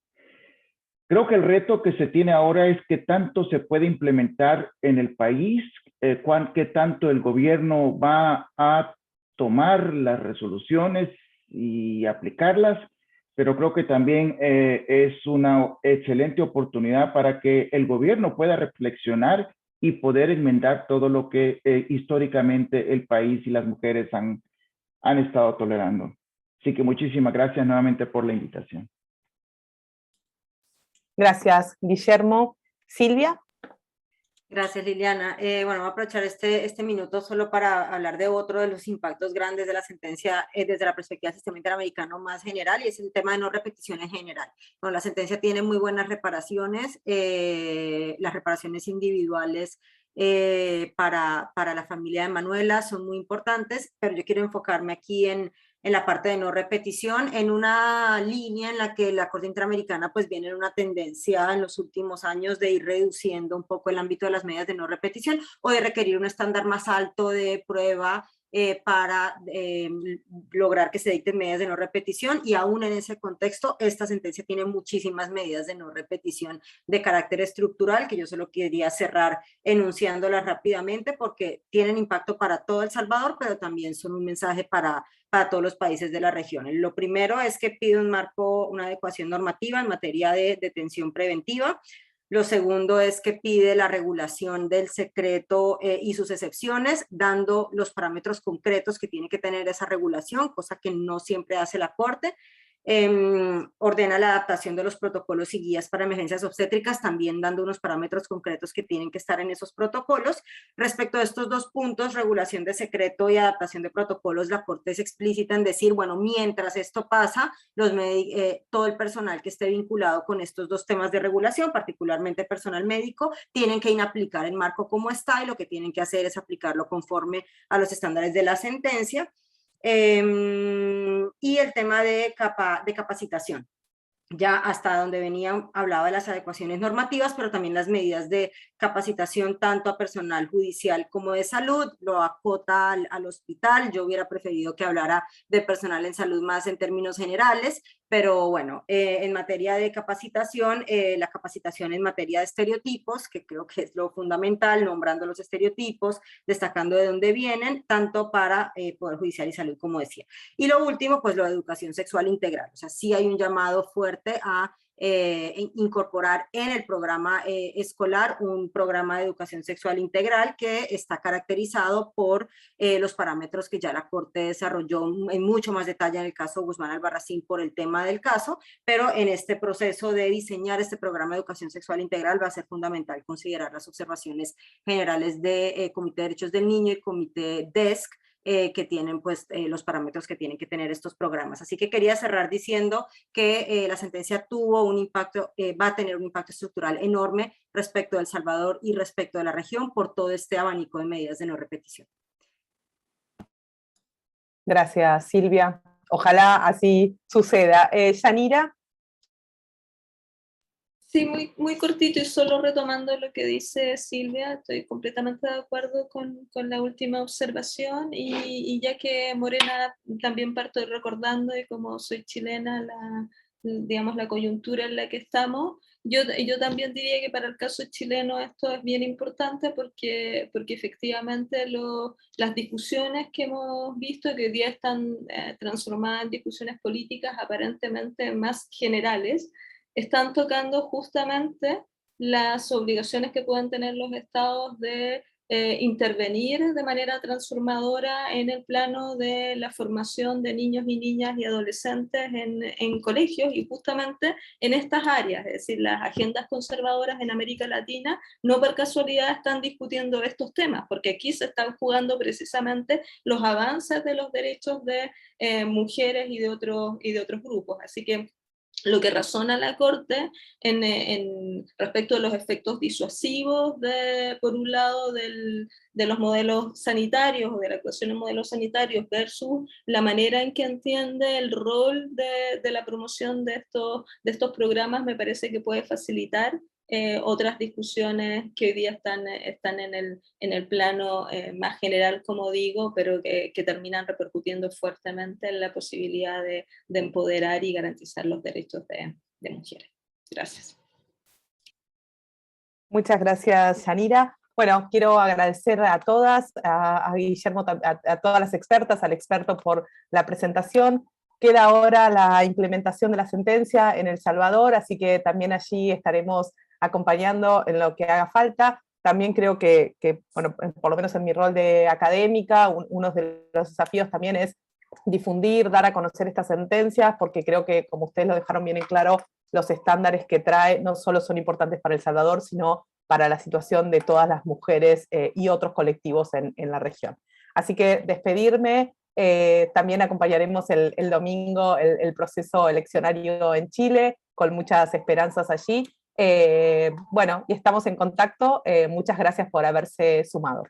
Creo que el reto que se tiene ahora es qué tanto se puede implementar en el país, qué tanto el gobierno va a tomar las resoluciones y aplicarlas, pero creo que también es una excelente oportunidad para que el gobierno pueda reflexionar y poder enmendar todo lo que históricamente el país y las mujeres han estado tolerando. Así que muchísimas gracias nuevamente por la invitación. Gracias, Guillermo. Silvia. Gracias, Liliana. Bueno, voy a aprovechar este minuto solo para hablar de otro de los impactos grandes de la sentencia desde la perspectiva del sistema interamericano más general, y es el tema de no repetición en general. Bueno, la sentencia tiene muy buenas reparaciones, las reparaciones individuales para la familia de Manuela son muy importantes, pero yo quiero enfocarme aquí en la parte de no repetición, en una línea en la que la Corte Interamericana pues viene en una tendencia en los últimos años de ir reduciendo un poco el ámbito de las medidas de no repetición o de requerir un estándar más alto de prueba para lograr que se dicten medidas de no repetición, y aún en ese contexto esta sentencia tiene muchísimas medidas de no repetición de carácter estructural que yo solo quería cerrar enunciándolas rápidamente porque tienen impacto para todo El Salvador, pero también son un mensaje para todos los países de la región. Lo primero es que pide un marco, una adecuación normativa en materia de detención preventiva. Lo segundo es que pide la regulación del secreto y sus excepciones, dando los parámetros concretos que tiene que tener esa regulación, cosa que no siempre hace la Corte. Ordena la adaptación de los protocolos y guías para emergencias obstétricas, también dando unos parámetros concretos que tienen que estar en esos protocolos. Respecto a estos dos puntos, regulación de secreto y adaptación de protocolos, la Corte es explícita en decir, bueno, mientras esto pasa, todo el personal que esté vinculado con estos dos temas de regulación, particularmente personal médico, tienen que inaplicar el marco como está, y lo que tienen que hacer es aplicarlo conforme a los estándares de la sentencia. Y el tema de capacitación. Ya hasta donde venía hablaba de las adecuaciones normativas, pero también las medidas de capacitación tanto a personal judicial como de salud, lo acota al hospital. Yo hubiera preferido que hablara de personal en salud más en términos generales, pero bueno, en materia de capacitación, la capacitación en materia de estereotipos, que creo que es lo fundamental, nombrando los estereotipos, destacando de dónde vienen, tanto para Poder Judicial y Salud, como decía. Y lo último, pues lo de educación sexual integral. O sea, sí hay un llamado fuerte a incorporar en el programa escolar un programa de educación sexual integral que está caracterizado por los parámetros que ya la Corte desarrolló en mucho más detalle en el caso Guzmán Albarracín por el tema del caso, pero en este proceso de diseñar este programa de educación sexual integral va a ser fundamental considerar las observaciones generales de Comité de Derechos del Niño y Comité DESC, que tienen pues los parámetros que tienen que tener estos programas. Así que quería cerrar diciendo que la sentencia tuvo un impacto, va a tener un impacto estructural enorme respecto de El Salvador y respecto de la región por todo este abanico de medidas de no repetición. Gracias, Silvia. Ojalá así suceda. Yanira. Sí, muy cortito y solo retomando lo que dice Silvia, estoy completamente de acuerdo con la última observación y ya que Morena también parto recordando y como soy chilena, digamos la coyuntura en la que estamos, yo también diría que para el caso chileno esto es bien importante porque efectivamente las discusiones que hemos visto que hoy día están transformadas en discusiones políticas aparentemente más generales, están tocando justamente las obligaciones que pueden tener los estados de intervenir de manera transformadora en el plano de la formación de niños y niñas y adolescentes en colegios y justamente en estas áreas, es decir, las agendas conservadoras en América Latina no por casualidad están discutiendo estos temas, porque aquí se están jugando precisamente los avances de los derechos de mujeres y de otros grupos, así que lo que razona la Corte respecto de los efectos disuasivos, por un lado, de los modelos sanitarios o de la actuación en modelos sanitarios versus la manera en que entiende el rol de la promoción de estos programas, me parece que puede facilitar otras discusiones que hoy día están en el plano más general, como digo, pero que terminan repercutiendo fuertemente en la posibilidad de empoderar y garantizar los derechos de mujeres. Gracias. Muchas gracias, Yanira. Bueno, quiero agradecer a todas, a Guillermo, a todas las expertas, al experto por la presentación. Queda ahora la implementación de la sentencia en El Salvador, así que también allí estaremos acompañando en lo que haga falta. También creo que bueno, por lo menos en mi rol de académica, uno de los desafíos también es difundir, dar a conocer estas sentencias, porque creo que, como ustedes lo dejaron bien en claro, los estándares que trae no solo son importantes para El Salvador, sino para la situación de todas las mujeres y otros colectivos en la región. Así que despedirme, también acompañaremos el domingo el proceso eleccionario en Chile, con muchas esperanzas allí. Bueno, y estamos en contacto. Muchas gracias por haberse sumado.